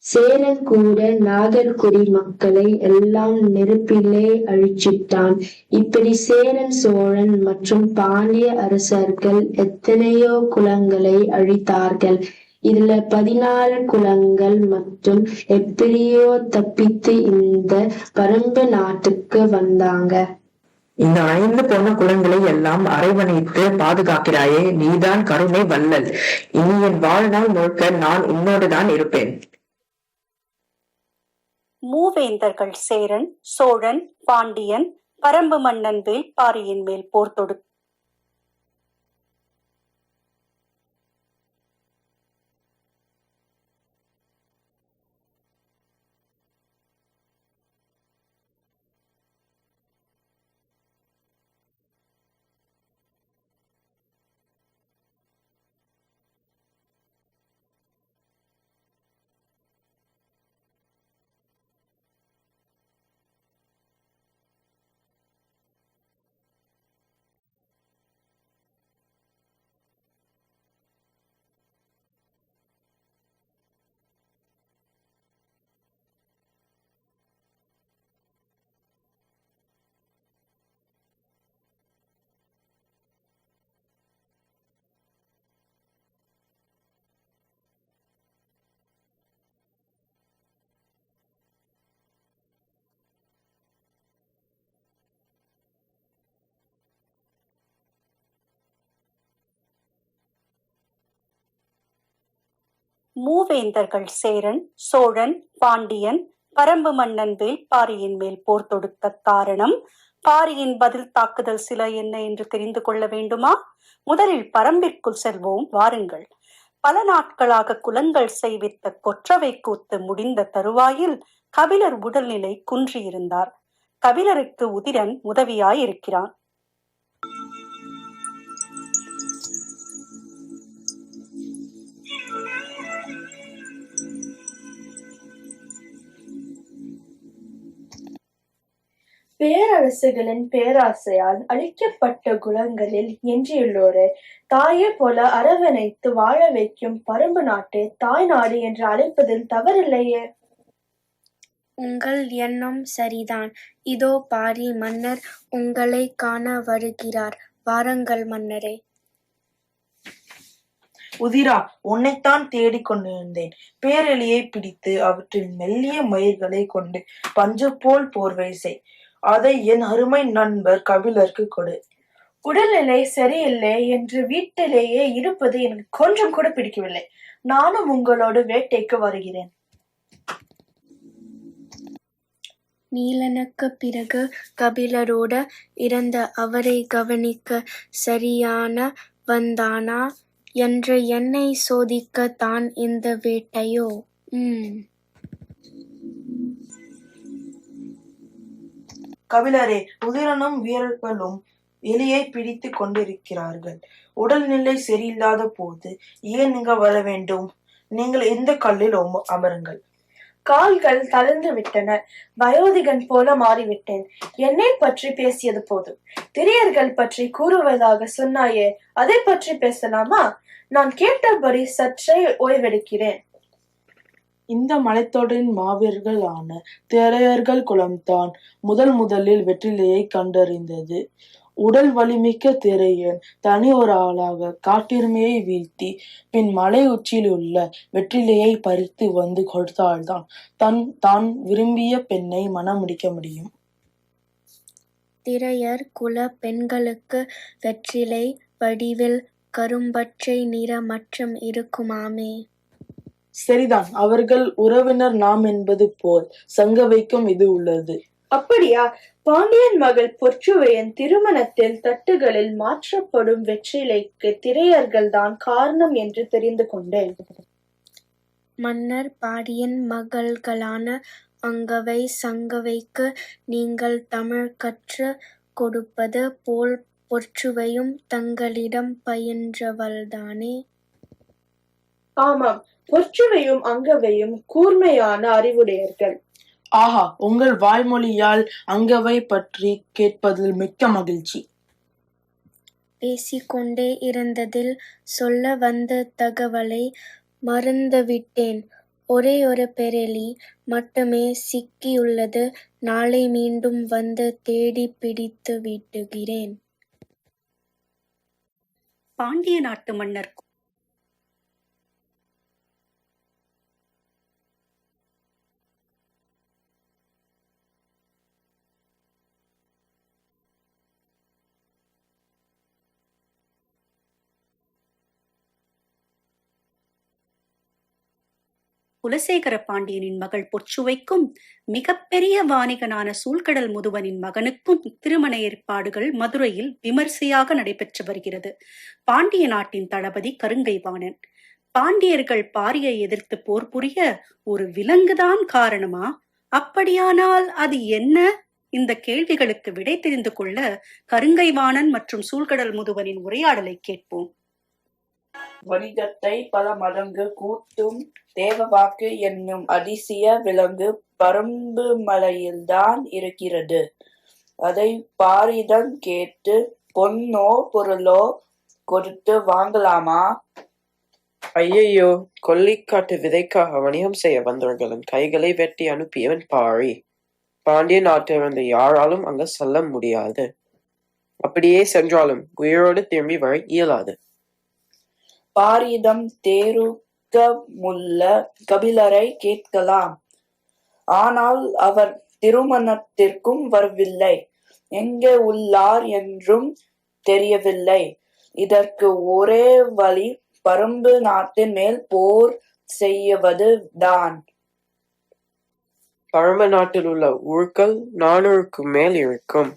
சேரன் கூட நாகர்குடி மக்களை எல்லாம் நெருப்பிலே அழிச்சிட்டான். இப்படி சேரன், சோழன் மற்றும் பாண்டிய அரசர்கள் எத்தனையோ குலங்களை அழித்தார்கள். இதுல 14 குலங்கள் மற்றும் எப்படியோ தப்பித்து இந்த பரம்பு நாட்டுக்கு வந்தாங்க. இந்த 5 போன குலங்களை எல்லாம் அரவணைத்து பாதுகாக்கிறாயே, நீதான் கருணை வள்ளல். இனி என் வாழ்நாள் முழுக்க நான் உன்னோடுதான் இருப்பேன். மூவேந்தர்கள் சேரன், சோழன், பாண்டியன், பரம்பு மன்னன் வேள்பாரியின் மேல் போர் தொடு மூவேந்தர்கள் சேரன், சோழன், பாண்டியன், பரம்பு மன்னன் வேள்பாரியின் மேல் போர் தொடுக்க காரணம், பாரியின் பதில் தாக்குதல் சில என்ன என்று தெரிந்து கொள்ள வேண்டுமா? முதலில் பரம்பிற்குள் செல்வோம் வாருங்கள். பல நாட்களாக குலங்கள் செய்வித்த கொற்றவை கூத்து முடிந்த தருவாயில் கபிலர் உடல்நிலை குன்றியிருந்தார். கபிலருக்கு உதிரன் உதவியாயிருக்கிறான். பேரரசுகளின் பேராசையால் அழிக்கப்பட்ட குலங்களில் எஞ்சியுள்ளோரை தாயே போல அரவணைத்து வாழ வைக்கும் பரம்பு நாட்டை தாய் நாடு என்று அழைப்பதில் தவறில்லையே. உங்கள் எண்ணம் சரிதான். இதோ பாரி மன்னர் உங்களை காண வருகிறார். வாருங்கள் மன்னரே. உதிரா, உன்னைத்தான் தேடிக் கொண்டிருந்தேன். பேரெலியை பிடித்து அவற்றின் மெல்லிய மயிர்களை கொண்டு பஞ்சு போல் போர்வை செய். அதை என் அருமை நண்பர் கபிலருக்கு கொடு. உடல்நிலை சரியில்லை என்று வீட்டிலேயே இருப்பது எனக்கு கொஞ்சம் கூட பிடிக்கவில்லை. நானும் உங்களோடு வேட்டைக்கு வருகிறேன். நீலனுக்கு பிறகு கபிலரோட இருந்த அவரை கவனிக்க சரியான வந்தானா என்று என்னை சோதிக்க தான் இந்த வேட்டையோ? கபிலரே, உதிரனும் வீரர்களும் எலியை பிடித்து கொண்டிருக்கிறார்கள். உடல்நிலை சரியில்லாத போது ஏன் இங்க வர வேண்டும்? நீங்கள் இந்த கல்லில் அமருங்கள். கால்கள் தளர்ந்து விட்டன. வயோதிகன் போல மாறிவிட்டேன். என்னை பற்றி பேசியது போதும். திரியர்கள் பற்றி கூறுவதாக சொன்னாயே, அதை பற்றி பேசலாமா? நான் கேட்டபடி சற்றே ஓய்வெடுக்கிறேன். இந்த மலைத்தொடரின் மாவீரர்கள் ஆன திரையர்கள் குலம்தான் முதலில் வெற்றிலையை கண்டறிந்தது. உடல் வலிமிக்க திரையன் தனி ஒரு ஆளாக காட்டெருமையை வீழ்த்தி பின் மலை உச்சியில் உள்ள வெற்றிலையை பறித்து வந்து கொடுத்தால்தான் தான் விரும்பிய பெண்ணை மணமுடிக்க முடியும். திரையர் குல பெண்களுக்கு வெற்றிலை வடிவில் கரும்பச்சை நிற மற்றும் இருக்குமாமே. சரிதான், அவர்கள் உறவினர் நாம் என்பது போல் சங்கவைக்கும் இது உள்ளது. அப்படியா? பாண்டியன் மகள் பொற்சுவையன் திருமணத்தில் தட்டுகளில் மாற்றப்படும் வெற்றிலைக்கு திரையர்கள் தான் காரணம் என்று தெரிந்து கொண்டேன். மன்னர் பாண்டியன் மகள்களான அங்கவை சங்கவைக்கு நீங்கள் தமிழ் கற்று கொடுப்பது போல் பொற்சுவையும் தங்களிடம் பயின்றவள்தானே? ஆமாம், பொற்சுவையும் அங்கவையும் கூர்மையான அறிவுடையர்கள். ஆஹா, உங்கள் வாய்மொழியால் அங்கவை பற்றி கேட்பதில் மிக்க மகிழ்ச்சி. பேசிக்கொண்டே இருந்ததில் சொல்ல வந்த தகவலை மறந்துவிட்டேன். ஒரே ஒரு பெரெலி மட்டுமே சிக்கியுள்ளது. நாளை மீண்டும் வந்து தேடி பிடித்து விடுகிறேன். பாண்டிய நாட்டு மன்னர் குலசேகர பாண்டியனின் மகள் பொற்சுவைக்கும் மிகப்பெரிய வாணிகனான சூழ்கடல் முதுவனின் மகனுக்கும் திருமண ஏற்பாடுகள் மதுரையில் விமர்சையாக நடைபெற்று வருகிறது. பாண்டிய நாட்டின் தளபதி கருங்கைவாணன். பாண்டியர்கள் பாரியை எதிர்த்து போர் புரிய ஒரு விலங்குதான் காரணமா? அப்படியானால் அது என்ன? இந்த கேள்விகளுக்கு விடை தெரிந்து கொள்ள கருங்கைவாணன் மற்றும் சூழ்கடல் முதுவனின் உரையாடலை கேட்போம். வணிகத்தை பல மடங்கு கூட்டும் தேவவாக்கு என்னும் அதிசய விலங்கு பரம்பு மலையில்தான் இருக்கிறது. அதை பாரிடம் கேட்டு பொன்னோ பொருளோ கொடுத்து வாங்கலாமா? ஐயையோ, கொல்லிக்காட்டு விதைக்காக வணிகம் செய்ய வந்தவர்களின் கைகளை வெட்டி அனுப்பியவன் பாரி. பாண்டிய நாட்டிலிருந்து யாராலும் அங்க செல்ல முடியாது. அப்படியே சென்றாலும் உயிரோடு திரும்பி வர இயலாது. பாரிடம் தேருக்க முள்ள கபிலரை கேட்கலாம். ஆனால் அவர் திருமணத்திற்கும் வரவில்லை. எங்கே உள்ளார் என்றும் தெரியவில்லை. இதற்கு ஒரே வழி பரம்பு நாட்டின் மேல் போர் செய்வது தான். பரம்பு நாட்டில் உள்ள ஊர்கள் 400க்கு மேல் இருக்கும்.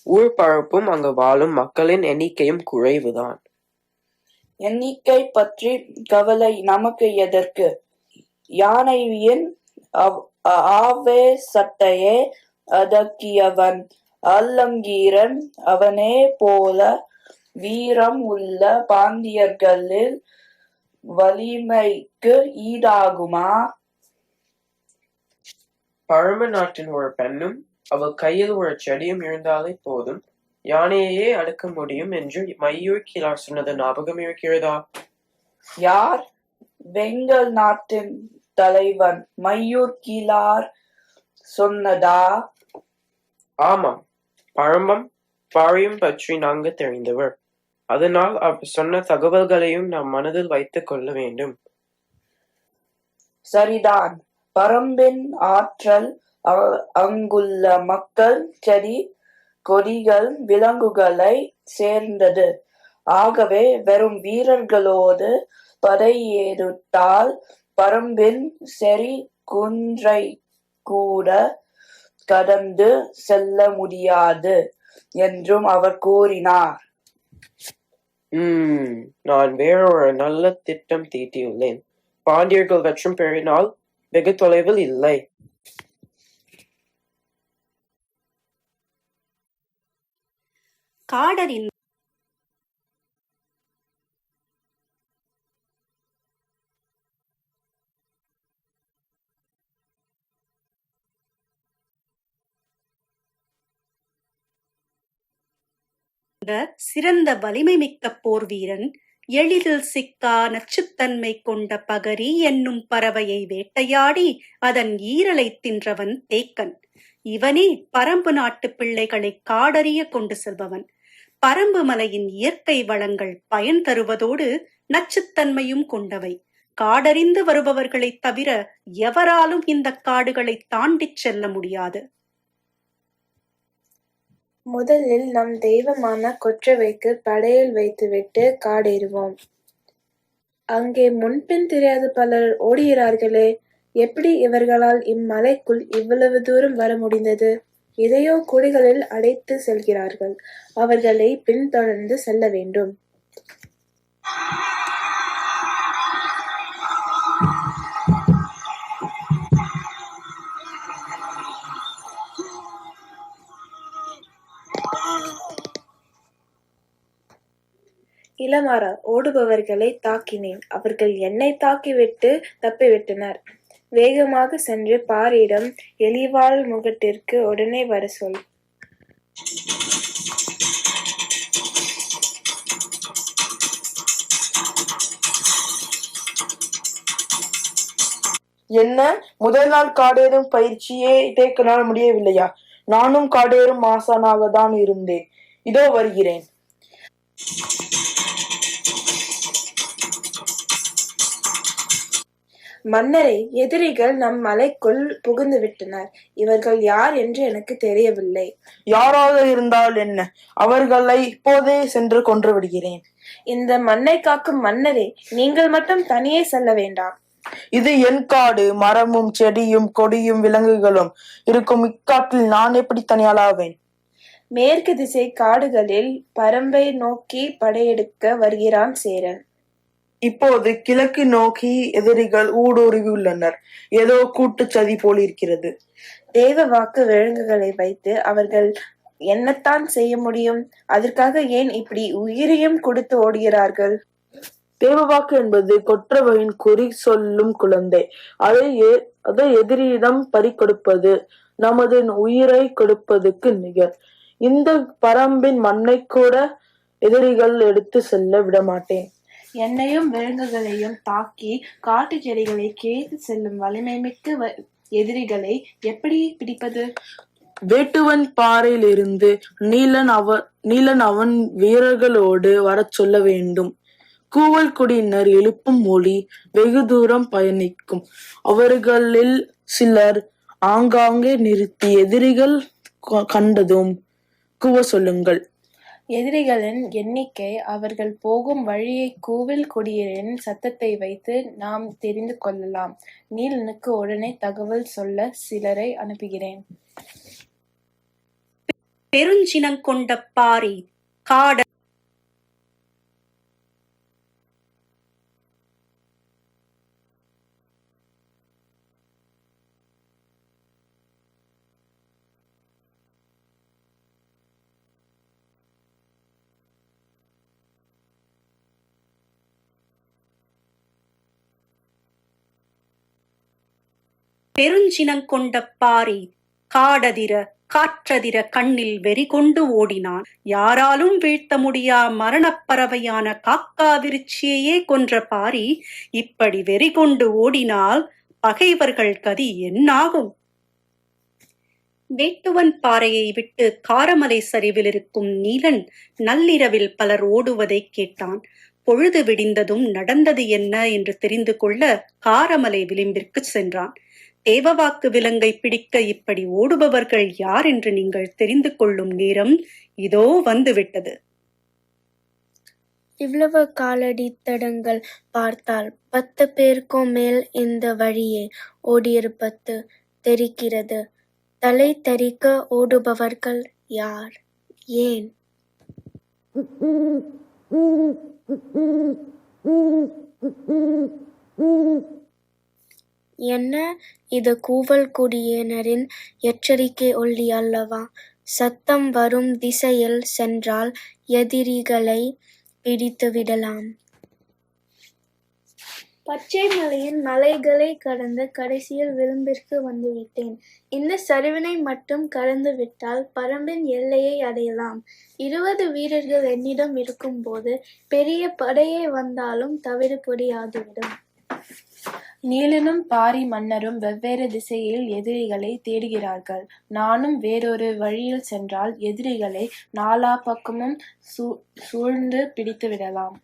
ஊர் பரப்பும் அங்கு வாழும் மக்களின் எண்ணிக்கையும் குறைவுதான். எண்ணிக்கை பற்றி கவலை நமக்கு எதற்கு? யானையின் ஆவேசத்தையே அடக்கியவன் அல்லங்கீரன் அவனே போல வீரம் உள்ள பாண்டியர்களில் வலிமைக்கு ஈடாகுமா? பரம்பு நாட்டின் ஒரு பெண்ணும் அவள் கையில் ஒரு செடியும் இருந்தாலே போதும், யானையையே அடக்க முடியும் என்று மையூர் கிழார் சொன்னது ஞாபகம் இருக்கிறதா? யார்? வெங்கல் நாட்டின் தலைவன் மையூர் கிழார் சொன்னதா? ஆமாம், பழம்பம் பாரியும் பற்றி நாங்க தெரிந்தவர். அதனால் அவர் சொன்ன தகவல்களையும் நாம் மனதில் வைத்துக் கொள்ள வேண்டும். சரிதான். பரம்பின் ஆற்றல் அங்குள்ள மக்கள், செடி கொடிகள், விலங்குகளை சேர்ந்தது. ஆகவே வெறும் வீரர்களோடு படையெடுத்தால் பரம்பின் செறி குன்றை கூட கடந்து செல்ல முடியாது என்றும் அவர் கூறினார். நான் வேறொரு நல்ல திட்டம் தீட்டியுள்ளேன். பாண்டியர்கள் வெற்றி பெறினால் வெகு தொலைவில் இல்லை. காடரின் சிறந்த வலிமை மிக்க போர் வீரன், எளிதில் சிக்கா நச்சுத்தன்மை கொண்ட பகரி என்னும் பறவையை வேட்டையாடி அதன் ஈரலை தின்றவன் தேக்கன். இவனே பரம்பு நாட்டு பிள்ளைகளை காடறிய கொண்டு செல்பவன். பரம்பு மலையின் இயற்கை வளங்கள் பயன் தருவதோடு நச்சுத்தன்மையும் கொண்டவை. காடறிந்து வருபவர்களை தவிர எவராலும் இந்த காடுகளை தாண்டிச் செல்ல முடியாது. முதலில் நம் தெய்வமான கொற்றவைக்கு படையல் வைத்துவிட்டு காடேறுவோம். அங்கே முன்பின் தெரியாத பலர் ஓடுகிறார்களே, எப்படி இவர்களால் இம்மலைக்குள் இவ்வளவு தூரம் வர முடிந்தது? எதையோ குடிகளில் அடைத்து செல்கிறார்கள். அவர்களை பின்தொடர்ந்து செல்ல வேண்டும். இளமாறா, ஓடுபவர்களை தாக்கினேன். அவர்கள் என்னை தாக்கிவிட்டு தப்பிவிட்டனர். வேகமாக சென்று பாரியிடம் எலிவாள் முகட்டிற்கு உடனே வர சொல். என்ன, முதல் நாள் காடேறும் பயிற்சியே தேக்கனால் முடியவில்லையா? நானும் காடேறும் ஆசானாக தான் இருந்தேன். இதோ வருகிறேன். மன்னரே, எதிரிகள் நம் மலைக்குள் புகுந்து விட்டனர். இவர்கள் யார் என்று எனக்கு தெரியவில்லை. யாராக இருந்தால் என்ன, அவர்களை இப்போதே சென்று கொன்று விடுகிறேன். இந்த மண்ணை காக்கும் மன்னரே, நீங்கள் மட்டும் தனியே செல்ல வேண்டாம். இது என் காடு. மரமும் செடியும் கொடியும் விலங்குகளும் இருக்கும் இக்காட்டில் நான் எப்படி தனியாளாவேன்? மேற்கு திசை காடுகளில் பரம்பை நோக்கி படையெடுக்க வருகிறான் சேரன். இப்போது கிழக்கு நோக்கி எதிரிகள் ஊடுருவி உள்ளனர். ஏதோ கூட்டுச்சதி போல் இருக்கிறது. தேவ வாக்கு விலங்குகளை வைத்து அவர்கள் என்னத்தான் செய்ய முடியும்? அதற்காக ஏன் இப்படி உயிரையும் கொடுத்து ஓடுகிறார்கள்? தேவவாக்கு என்பது கொற்றவையின் குறி சொல்லும் குழந்தை. அதை எதிரியிடம் பறிகொடுப்பது நமது உயிரை கொடுப்பதுக்கு நிகர். இந்த பரம்பின் மண்ணை கூட எதிரிகள் எடுத்து செல்ல விடமாட்டேன். என்னையும் விலங்குகளையும் தாக்கி காட்டு செடிகளை கேட்டு செல்லும் வலிமை மிக்க எதிரிகளை எப்படி பிடிப்பது? வேட்டுவன் பாறையிலிருந்து நீலன் அவன் வீரர்களோடு வரச் சொல்ல வேண்டும். கூவல் குடியினர் எழுப்பும் மொழி வெகு தூரம் பயணிக்கும். அவர்களில் சிலர் ஆங்காங்கே நிறுத்தி எதிரிகள் கண்டதும் கூவ சொல்லுங்கள். எதிரிகளின் எண்ணிக்கை, அவர்கள் போகும் வழியை கூவில் குடியரின் சத்தத்தை வைத்து நாம் தெரிந்து கொள்ளலாம். நீலனுக்கு உடனே தகவல் சொல்ல சிலரை அனுப்புகிறேன். பெருஞ்சினங்கொண்ட பாரி காட பெருஞ்சினங்கொண்ட பாரி காடதிர காற்றதிர கண்ணில் வெறிகொண்டு ஓடினான். யாராலும் வீழ்த்த முடியா மரணப் பறவையான காக்கா விருட்சியையே கொன்ற பாரி இப்படி வெறிகொண்டு ஓடினால் பகைவர்கள் கதி என்னாகும்? வேட்டுவன் பாறையை விட்டு காரமலை சரிவில் இருக்கும் நீலன் நள்ளிரவில் பலர் ஓடுவதை கேட்டான். பொழுது விடிந்ததும் நடந்தது என்ன என்று தெரிந்து கொள்ள காரமலை விளிம்பிற்கு சென்றான். தேவவாக்கு விலங்கை பிடிக்க இப்படி ஓடுபவர்கள் யார் என்று நீங்கள் தெரிந்து கொள்ளும் நேரம் இதோ வந்துவிட்டது. இவ்வளவு காலடி தடங்கள் பார்த்தால் 10 பேருக்கும் மேல் இந்த வழியே ஓடியிருப்பது தெரிகிறது. தலை தெறிக்க ஓடுபவர்கள் யார்? ஏன்? என்ன இது? கூவல் குடியினரின் எச்சரிக்கை ஒலி அல்லவா? சத்தம் வரும் திசையில் சென்றால் எதிரிகளை பிடித்து விடலாம். பச்சை மலையின் மலைகளை கடந்து கடைசியில் விளிம்பிற்கு வந்துவிட்டேன். இந்த சரிவினை மட்டும் கடந்து விட்டால் பரம்பின் எல்லையை அடையலாம். 20 வீரர்கள் என்னிடம் இருக்கும்போது பெரிய படையே வந்தாலும் தவிடு பொடியாகிவிடும். நீலனும் பாரி மன்னரும் வெவ்வேறு திசையில் எதிரிகளை தேடுகிறார்கள். நானும் வேறொரு வழியில் சென்றால் எதிரிகளை நாலா பக்கமும் சூழ்ந்து பிடித்து விடலாம்.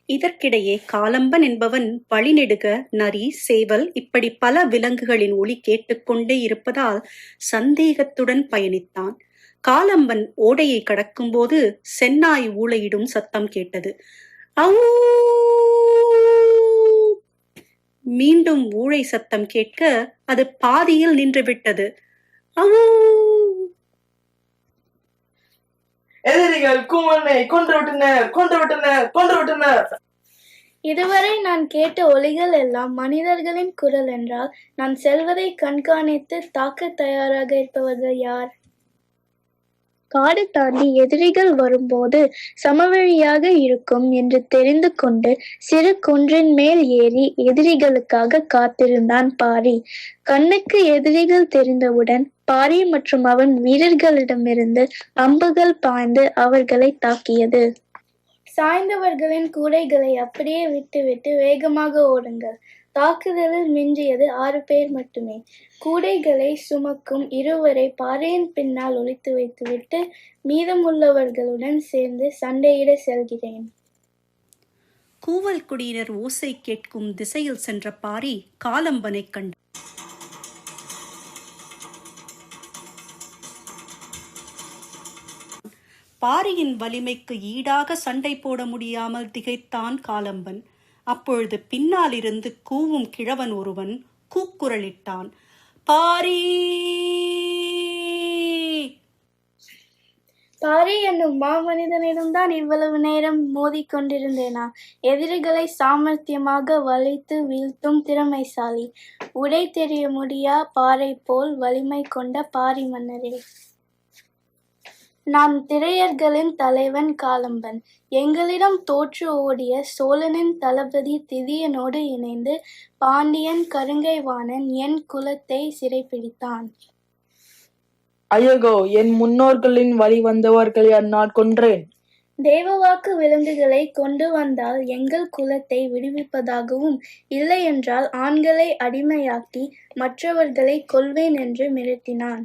இதற்கிடையே காலம்பன் என்பவன் வழிநெடுக நரி, சேவல் இப்படி பல விலங்குகளின் ஒலி கேட்டுக்கொண்டே இருப்பதால் சந்தேகத்துடன் பயணித்தான். காலம்பன் ஓடையை கடக்கும்போது சென்னாய் ஊளையிடும் சத்தம் கேட்டது. மீண்டும் ஊழை சத்தம் கேட்க அது பாதியில் நின்றுவிட்டது. எதிரிகள் குமரனை கொன்றுவிட்டனர். இதுவரை நான் கேட்ட ஒலிகள் எல்லாம் மனிதர்களின் குரல் என்றால் நான் செல்வதை கண்காணித்து தாக்க தயாராக இருப்பவர்கள் யார்? காடு தாண்டி எதிரிகள் வரும்போது சமவெளியாக இருக்கும் என்று தெரிந்து கொண்டு சிறு குன்றின் மேல் ஏறி எதிரிகளுக்காக காத்திருந்தான் பாரி. கண்ணுக்கு எதிரிகள் தெரிந்தவுடன் பாரி மற்றும் அவன் வீரர்களிடமிருந்து அம்புகள் பாய்ந்து அவர்களை தாக்கியது. சாய்ந்தவர்களின் கூடைகளை அப்படியே விட்டுவிட்டு வேகமாக ஓடுங்கள். தாக்குதலில் மிஞ்சியது 6 பேர் மட்டுமே. கூடைகளை சுமக்கும் 2வரை பாறையின் பின்னால் ஒளித்து வைத்துவிட்டு மீதமுள்ளவர்களுடன் சேர்ந்து சண்டையிட செல்கிறேன். கூவல் குடியினர் ஓசை கேட்கும் திசையில் சென்ற பாரி காலம்பனை கண்டான். பாரியின் வலிமைக்கு ஈடாக சண்டை போட முடியாமல் திகைத்தான் காலம்பன். அப்பொழுது பின்னாலிருந்து கூவும் கிழவன் ஒருவன் கூக்குரலிட்டான். பாரி! பாரி என்னும் மாமனிதனிடம்தான் இவ்வளவு நேரம் மோதிக்கொண்டிருந்தேனா? எதிரிகளை சாமர்த்தியமாக வளைத்து வீழ்த்தும் திறமைசாலி, உடை தெரிய முடியா பாறை போல் வலிமை கொண்ட பாரி மன்னரே! நான் திரையர்களின் தலைவன் காலம்பன். எங்களிடம் தோற்று ஓடிய சோழனின் தளபதி திதியனோடு இணைந்து பாண்டியன் கருங்கைவாணன் என் குலத்தை சிறைப்பிடித்தான். ஐயகோ, என் முன்னோர்களின் வழி வந்தவர்களை நான் கொன்றேன். தேவவாக்கு விலங்குகளை கொண்டு வந்தால் எங்கள் குலத்தை விடுவிப்பதாகவும், இல்லை என்றால் ஆண்களை அடிமையாக்கி மற்றவர்களை கொல்வேன் என்று மிரட்டினான்.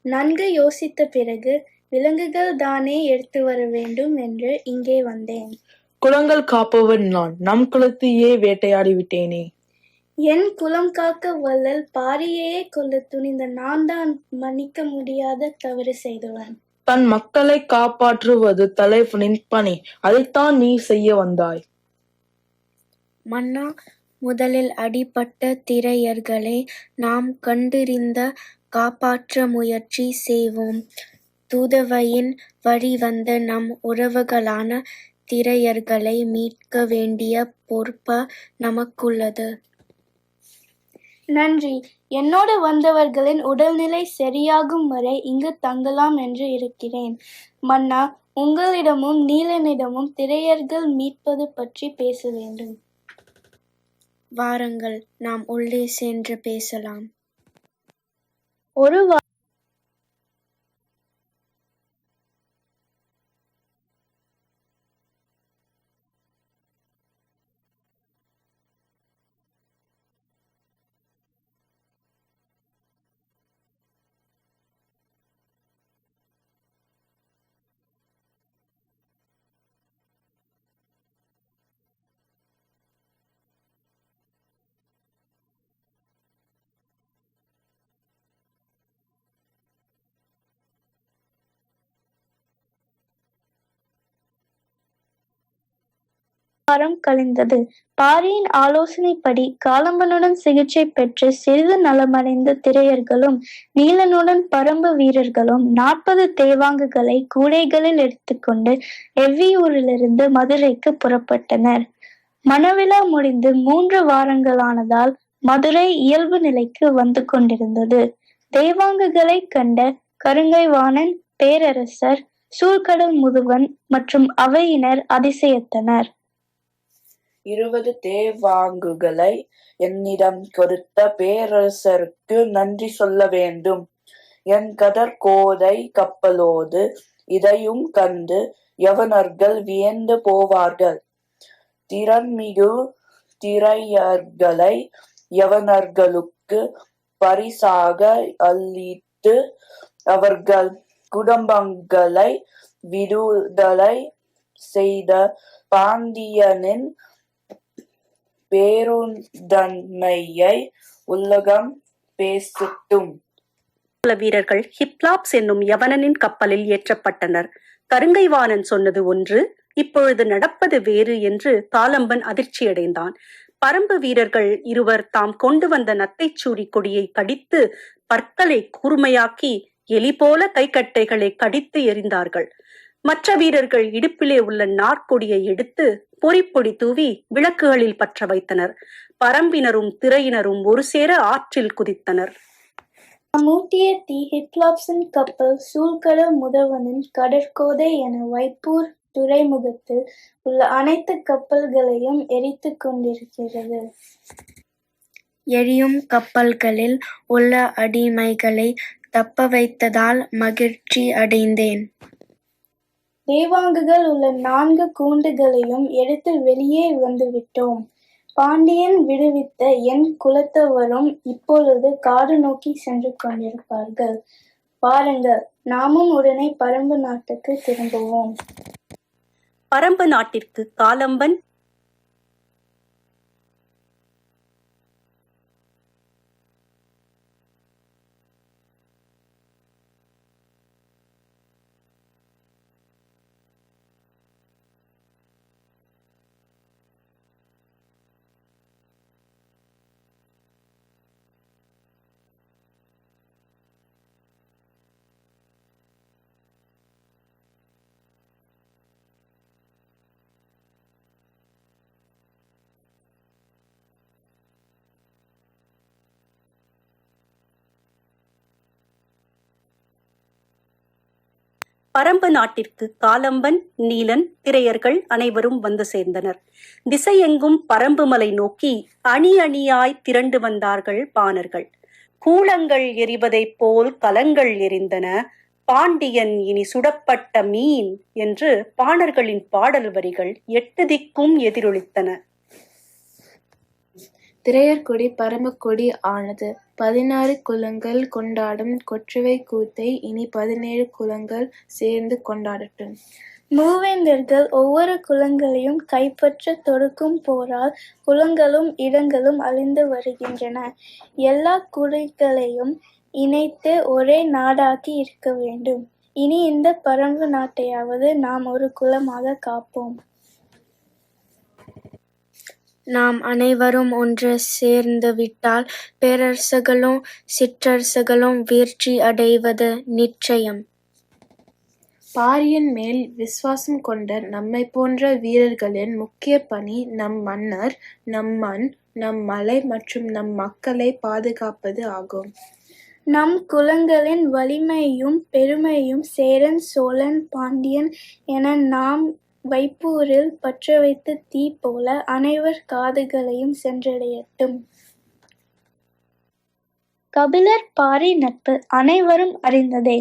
நன்கு யோசித்த பிறகு விலங்குகள் தானே எடுத்து வர வேண்டும் என்று இங்கே வந்தேன். குலங்கள் காப்பவன் நான், நம் குலத்தையே வேட்டையாடி விட்டேனே. என் குலம் காக்க வல்லல் பாரியையே கொல்ல துணிந்த நான் தான் மன்னிக்க முடியாத தவறு செய்தவன். தன் மக்களை காப்பாற்றுவது தலைவனின் பணி, அதைத்தான் நீ செய்ய வந்தாய். மன்னா, முதலில் அடிபட்ட திரையர்களை நாம் கண்டறிந்த காப்பாற்ற முயற்சி செய்வோம். தூதுவையின் வழி வந்த நம் உறவுகளான திரையர்களை மீட்க வேண்டிய பொறுப்பு நமக்குள்ளது. நன்றி. என்னோடு வந்தவர்களின் உடல்நிலை சரியாகும் வரை இங்கு தங்கலாம் என்று இருக்கிறேன். மன்னா, உங்களிடமும் நீலனிடமும் திரையர்கள் மீட்பது பற்றி பேச வேண்டும். வாருங்கள், நாம் உள்ளே சென்று பேசலாம். ஒரு வாரம் கழிந்தது. பாரியின் ஆலோசனைப்படி காலம்பனுடன் சிகிச்சை பெற்று சிறிது நலமடைந்த திரையர்களும் நீலனுடன் பரம்பு வீரர்களும் 40 தேவாங்குகளை கூடைகளில் எடுத்துக்கொண்டு எவ்வியூரிலிருந்து மதுரைக்கு புறப்பட்டனர். மணவிழா முடிந்து 3 வாரங்களானதால் மதுரை இயல்பு நிலைக்கு வந்து கொண்டிருந்தது. தேவாங்குகளை கண்ட கருங்கைவாணன், பேரரசர், சூழ்கடல் முதுவன் மற்றும் அவையினர் அதிசயத்தனர். 20 தேவாங்குகளை என்னிடம் கொடுத்த பேரரசருக்கு நன்றி சொல்ல வேண்டும். என் கடற்கோதை கப்பலோடு இதையும் கண்டு யவனர்கள் வியந்து போவார்கள். திறன்மிகு திரையர்களை யவனர்களுக்கு பரிசாக அளித்து அவர்கள் குடும்பங்களை விடுதலை செய்த பாண்டியனின் பேருந்தன்மையை உலகம் பேசட்டும். வீரர்கள் ஹிப்லாப்ஸ் என்னும் யவனனின் கப்பலில் ஏற்றப்பட்டனர். கருங்கைவாணன் சொன்னது ஒன்று, இப்பொழுது நடப்பது வேறு என்று காலம்பன் அதிர்ச்சியடைந்தான். பரம்பு வீரர்கள் இருவர் தாம் கொண்டு வந்த நத்தைச்சூரி கொடியை கடித்து பற்களை கூர்மையாக்கி எலி போல கைக்கட்டைகளை கடித்து எறிந்தார்கள். மற்ற வீரர்கள் இடுப்பிலே உள்ள நாற்கொடியை எடுத்து பொறிப்பொடி தூவி விளக்குகளில் பற்ற வைத்தனர். பரம்பினரும் திரையினரும் ஒரு சேர ஆற்றில் குதித்தனர். மூட்டிய தீ ஹிப்லாப்ஸின் கப்பல் சூழ்கடல் முதவனின் கடற்கோதை என வைப்பூர் துறைமுகத்தில் உள்ள அனைத்து கப்பல்களையும் எரித்துக் கொண்டிருக்கிறது. எரியும் கப்பல்களில் உள்ள அடிமைகளை தப்ப வைத்ததால் மகிழ்ச்சி அடைந்தேன். தேவாங்குகள் உள்ள 4 கூண்டுகளையும் எடுத்து வெளியே வந்துவிட்டோம். பாண்டியன் விடுவித்த என் குலத்தவரும் இப்பொழுது காடு நோக்கி சென்று கொண்டிருப்பார்கள். பாருங்கள், நாமும் உடனே பரம்பு நாட்டுக்கு திரும்புவோம். பரம்பு நாட்டிற்கு காலம்பன் பரம்பு நாட்டிற்கு காலம்பன், நீலன், திரையர்கள் அனைவரும் வந்து சேர்ந்தனர். திசையெங்கும் பரம்பு மலை நோக்கி அணி அணியாய் திரண்டு வந்தார்கள் பாணர்கள். கூளங்கள் எரிவதைப் போல் கலங்கள் எரிந்தன. பாண்டியன் இனி சுடப்பட்ட மீன் என்று பாணர்களின் பாடல் வரிகள் 8 திக்கும் எதிரொலித்தன. திரையர்கொடி பரம்பு கொடி ஆனது. 16 குலங்கள் கொண்டாடும் கொற்றவை கூத்தை இனி 17 குலங்கள் சேர்ந்து கொண்டாடட்டும். மூவேந்தர்கள் ஒவ்வொரு குலங்களையும் கைப்பற்ற தொடுக்கும் போரால் குலங்களும் இடங்களும் அழிந்து வருகின்றன. எல்லா குடிகளையும் இணைத்து ஒரே நாடாக்கி இருக்க வேண்டும். இனி இந்த பரம்பு நாட்டையாவது நாம் ஒரு குலமாக காப்போம். நாம் அனைவரும் ஒன்று சேர்ந்து விட்டால் பேரரசுகளும் சிற்றரசுகளும் வீழ்ச்சி அடைவது நிச்சயம். பாரியின் மேல் விசுவாசம் கொண்ட நம்மை போன்ற வீரர்களின் முக்கிய பணி நம் மன்னர், நம் மண், நம் மலை மற்றும் நம் மக்களை பாதுகாப்பது ஆகும். நம் குலங்களின் வலிமையும் பெருமையும் சேரன், சோழன், பாண்டியன் என நாம் வைப்பூரில் பற்ற வைத்த தீ போல அனைவர் காதுகளையும் சென்றடையட்டும். கபிலர் பாரி நட்பு அனைவரும் அறிந்ததே.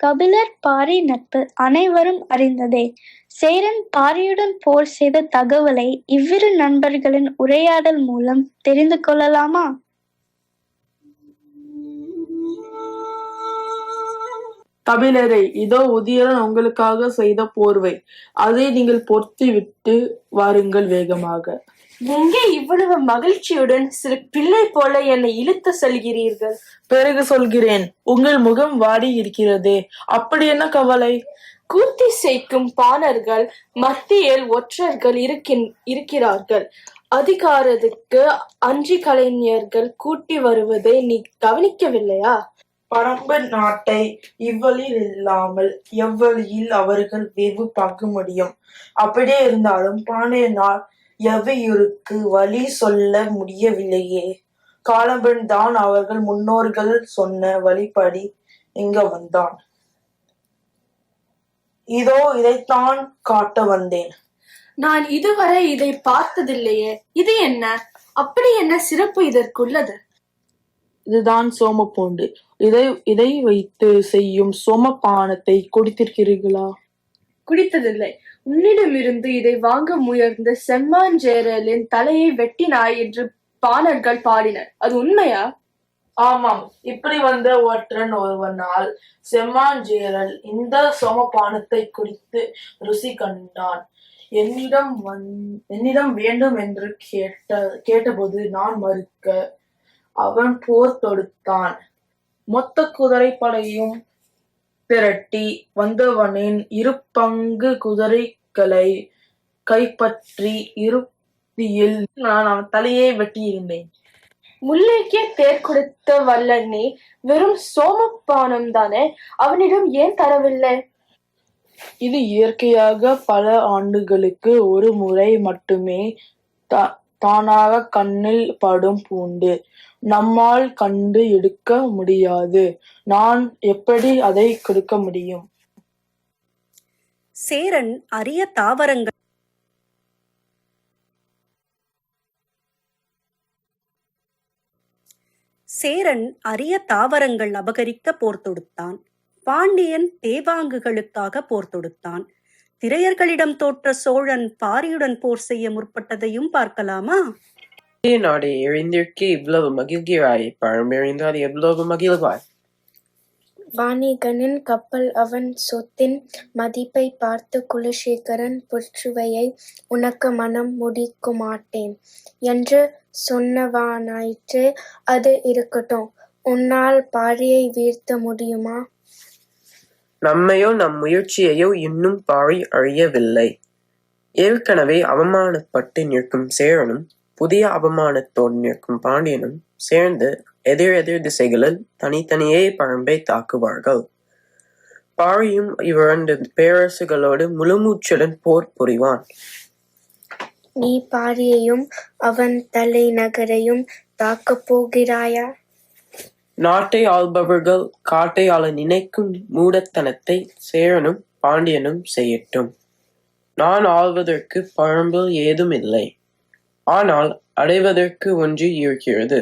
கபிலர் பாரி நட்பு அனைவரும் அறிந்ததே. சேரன் பாரியுடன் போர் செய்த தகவலை இவ்விரு நண்பர்களின் உரையாடல் மூலம் தெரிந்து கொள்ளலாமா? கபிலரை, இதோ உதயணன் உங்களுக்காக செய்த போர்வை, அதை நீங்கள் பொருத்தி விட்டு வாருங்கள் வேகமாக. எங்கே இவ்வளவு மகிழ்ச்சியுடன் சிறு பிள்ளை போல என்னை இழுத்து செல்கிறீர்கள்? பிறகு சொல்கிறேன். உங்கள் முகம் வாடி இருக்கிறதே, அப்படி என்ன கவலை? கூத்தி செய்யும் பாணர்கள் மத்தியில் ஒற்றர்கள் இருக்கிறார்கள். அதிகாரத்துக்கு அஞ்சி கலைஞர்கள் கூட்டி வருவதை நீ கவனிக்கவில்லையா? பரம்பு நாட்டை இவ்வழியில் இல்லாமல் எவ்வழியில் அவர்கள் வேவு பார்க்க முடியும்? அப்படியே இருந்தாலும் பாண்டியனால் எவ்வையூருக்கு வழி சொல்ல முடியவில்லையே. காலம்பன் தான் அவர்கள் முன்னோர்கள் சொன்ன வழிப்படி இங்க வந்தான். இதோ இதைத்தான் காட்ட வந்தேன். நான் இதுவரை இதை பார்த்ததில்லையே. இது என்ன? அப்படி என்ன சிறப்பு இதற்குள்ளது? இதுதான் சோமப்பூண்டு. இதை வைத்து செய்யும் சோமபானத்தை குடித்திருக்கிறீர்களா? குடித்ததில்லை. உன்னிடமிருந்து இதை வாங்க முயர்ந்த செம்மாஞ்சேரலின் தலையை வெட்டினாய் என்று பாணர்கள் பாடினர். அது உண்மையா? ஆமாம். இப்படி வந்த ஒற்றன் ஒருவனால் செம்மாஞ்சேரல் இந்த சோமபானத்தை குடித்து ருசி கண்டான். என்னிடம் வேண்டும் என்று கேட்டபோது நான் மறுக்க அவன் போர் தொடுத்தான். மொத்த குதிரைப்படையும் திரட்டி வந்தவனின் 2 பங்கு குதிரைகளை கைப்பற்றி இறுதியில் நான் அவன் தலையை வெட்டியிருந்தேன். முல்லைக்கே தேர் கொடுத்த வல்லனே வெறும் சோமப்பானம் தானே, அவனிடம் ஏன் தரவில்லை? இது இயற்கையாக பல ஆண்டுகளுக்கு ஒரு முறை மட்டுமே தானாக கண்ணில் படும் பூண்டு. நம்மால் கண்டு எடுக்க முடியாது. நான் எப்படி அதை கொடுக்க முடியும்? சேரன் அரிய தாவரங்கள் அபகரிக்க போர் தொடுத்தான். பாண்டியன் தேவாங்குகளுக்காக போர் தொடுத்தான். திரையர்களிடம் தோற்ற சோழன் பாரியுடன் போர் செய்ய முற்பட்டதையும் பார்க்கலாமா? நாடே எழிந்திருக்க இவ்வளவு மகிழ்கிறாய், பழம்பெறிந்தால் எவ்வளவு மகிழ்வாய். வாணிகனின் கப்பல் அவன் சொத்தின் மதிப்பை பார்த்து குலசேகரன் புற்றுவையை உனக்கு மனம் முடிக்குமாட்டேன் என்று சொன்னவானாயிற்று. அது இருக்கட்டும், உன்னால் பாரியை வீழ்த்த முடியுமா? நம்மையோ நம் முயற்சியையோ இன்னும் பாரி அறியவில்லை. ஏற்கனவே அவமானப்பட்டு நிற்கும் சேரனும் புதிய அவமானத்தோடு நிற்கும் பாண்டியனும் சேர்ந்து எதிர் திசைகளில் தனித்தனியே பரம்பை தாக்குவார்கள். பாரியும் இவ்விரண்டு பேரரசுகளோடு முழுமூச்சுடன் போர் புரிவான். நீ பாரியையும் அவன் தலைநகரையும் தாக்கப் போகிறாயா? நாட்டை ஆள்பவர்கள் காட்டை ஆள நினைக்கும் மூடத்தனத்தை சேரனும் பாண்டியனும் செய்யட்டும். நான் ஆள்வதற்கு பழம்பில் ஏதும் இல்லை. ஆனால் அடைவதற்கு ஒன்று இருக்கிறது.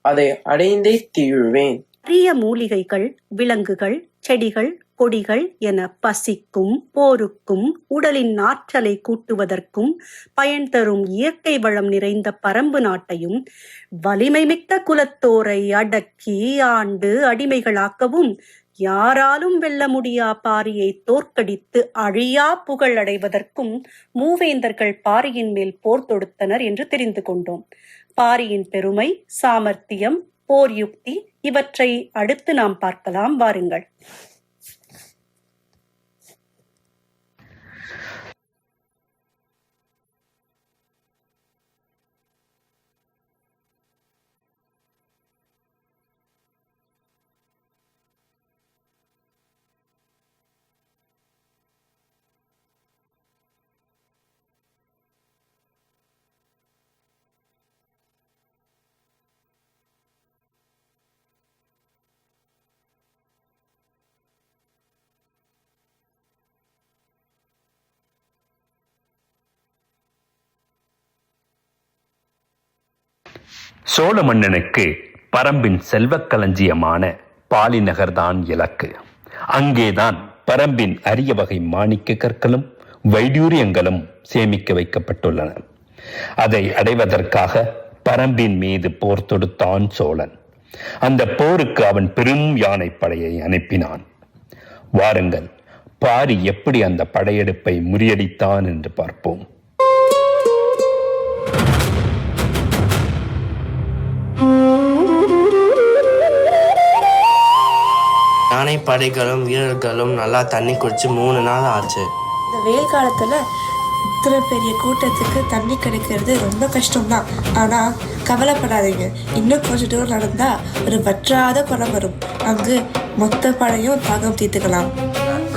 அதை அடைந்தே தீருவேன். அரிய மூலிகைகள், விலங்குகள், செடிகள், கொடிகள் என பசிக்கும், போருக்கும், உடலின் ஆற்றலை கூட்டுவதற்கும் பயன் தரும் இயற்கை வளம் நிறைந்த பரம்பு நாட்டையும் வலிமை மிக்க குலத்தோரை அடக்கி ஆண்டு அடிமைகளாக்கவும் யாராலும் வெல்ல முடியா பாரியை தோற்கடித்து அழியா புகழ் அடைவதற்கும் மூவேந்தர்கள் பாரியின் மேல் போர் தொடுத்தனர் என்று தெரிந்து கொண்டோம். பாரியின் பெருமை, சாமர்த்தியம், போர் யுக்தி இவற்றை அடுத்து நாம் பார்க்கலாம். வாருங்கள். சோழ மன்னனுக்கு பரம்பின் செல்வக் களஞ்சியமான பாலி நகர்தான் இலக்கு. அங்கேதான் பரம்பின் அரிய வகை மாணிக்க கற்களும் வைடூரியங்களும் சேமிக்க வைக்கப்பட்டுள்ளன. அதை அடைவதற்காக பரம்பின் மீது போர் தொடுத்தான் சோழன். அந்த போருக்கு அவன் பெரும் யானை படையை அனுப்பினான். வாருங்கள், பாரி எப்படி அந்த படையெடுப்பை முறியடித்தான் என்று பார்ப்போம். யானை படைகளும் வீரர்களும் நல்லா தண்ணி குடிச்சு 3 நாள் ஆச்சு. இந்த வெயில் காலத்துல இத்தனை பெரிய கூட்டத்துக்கு தண்ணி கிடைக்கிறது ரொம்ப கஷ்டம்தான். ஆனா கவலைப்படாதீங்க, இன்னும் கொஞ்ச தூரம் நடந்தா ஒரு வற்றாத குளம் வரும். அங்கு மொத்த படையும் தாகம் தீர்த்துக்கலாம்.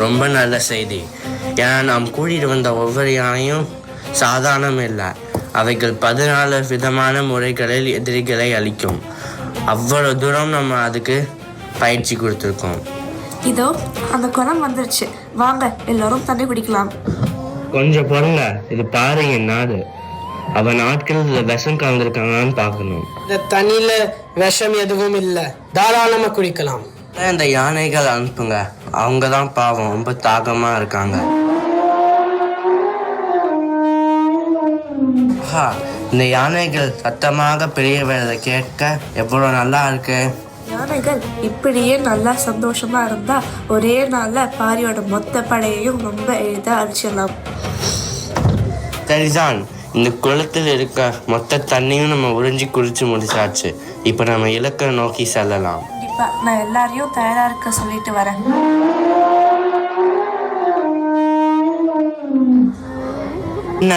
ரொம்ப நல்ல செய்தி. ஏன்னா நாம் கூட்டிட்டு வந்த ஒவ்வொரு யானையும் சாதாரணம் இல்லை. அவைகள் 14 விதமான முறைகளில் எதிரிகளை அளிக்கும். அவ்வளவு தூரம் நம்ம அதுக்கு பயிற்சி கொடுத்துருக்கோம். இதோ அந்த குளம் வந்துருச்சு, வாங்க எல்லாரும் தண்ணி குடிக்கலாம். கொஞ்சம் பொறுங்க, இது பாருங்க நாடு. அவன் ஆட்கள் விஷம் கலந்துருக்காங்கன்னு பார்க்கணும். இந்த தண்ணியில விஷம் எதுவும் இல்லை, தாராளமா குடிக்கலாம். இந்த யானைகள் அனுப்புங்க, அவங்க தான் பாவம் ரொம்ப தாகமா இருக்காங்க. இந்த யானைகள் சத்தமாக பெரிய வேலை கேட்க எவ்வளவு நல்லா இருக்கு. யானைகள் இப்படியே நல்லா சந்தோஷமா இருந்தா ஒரே நாள்ல பாரியோட மொத்த படையையும் ரொம்ப எளிதா அழிச்சிடலாம். சரிதான், இந்த குளத்தில் இருக்க மொத்த தண்ணியும் நம்ம உறிஞ்சி குடிச்சு முடிச்சாச்சு. இப்ப நம்ம இலக்கை நோக்கி செல்லலாம். கண்டிப்பா, நான் எல்லாரையும் தயாரா இருக்க சொல்லிட்டு வரேன். என்ன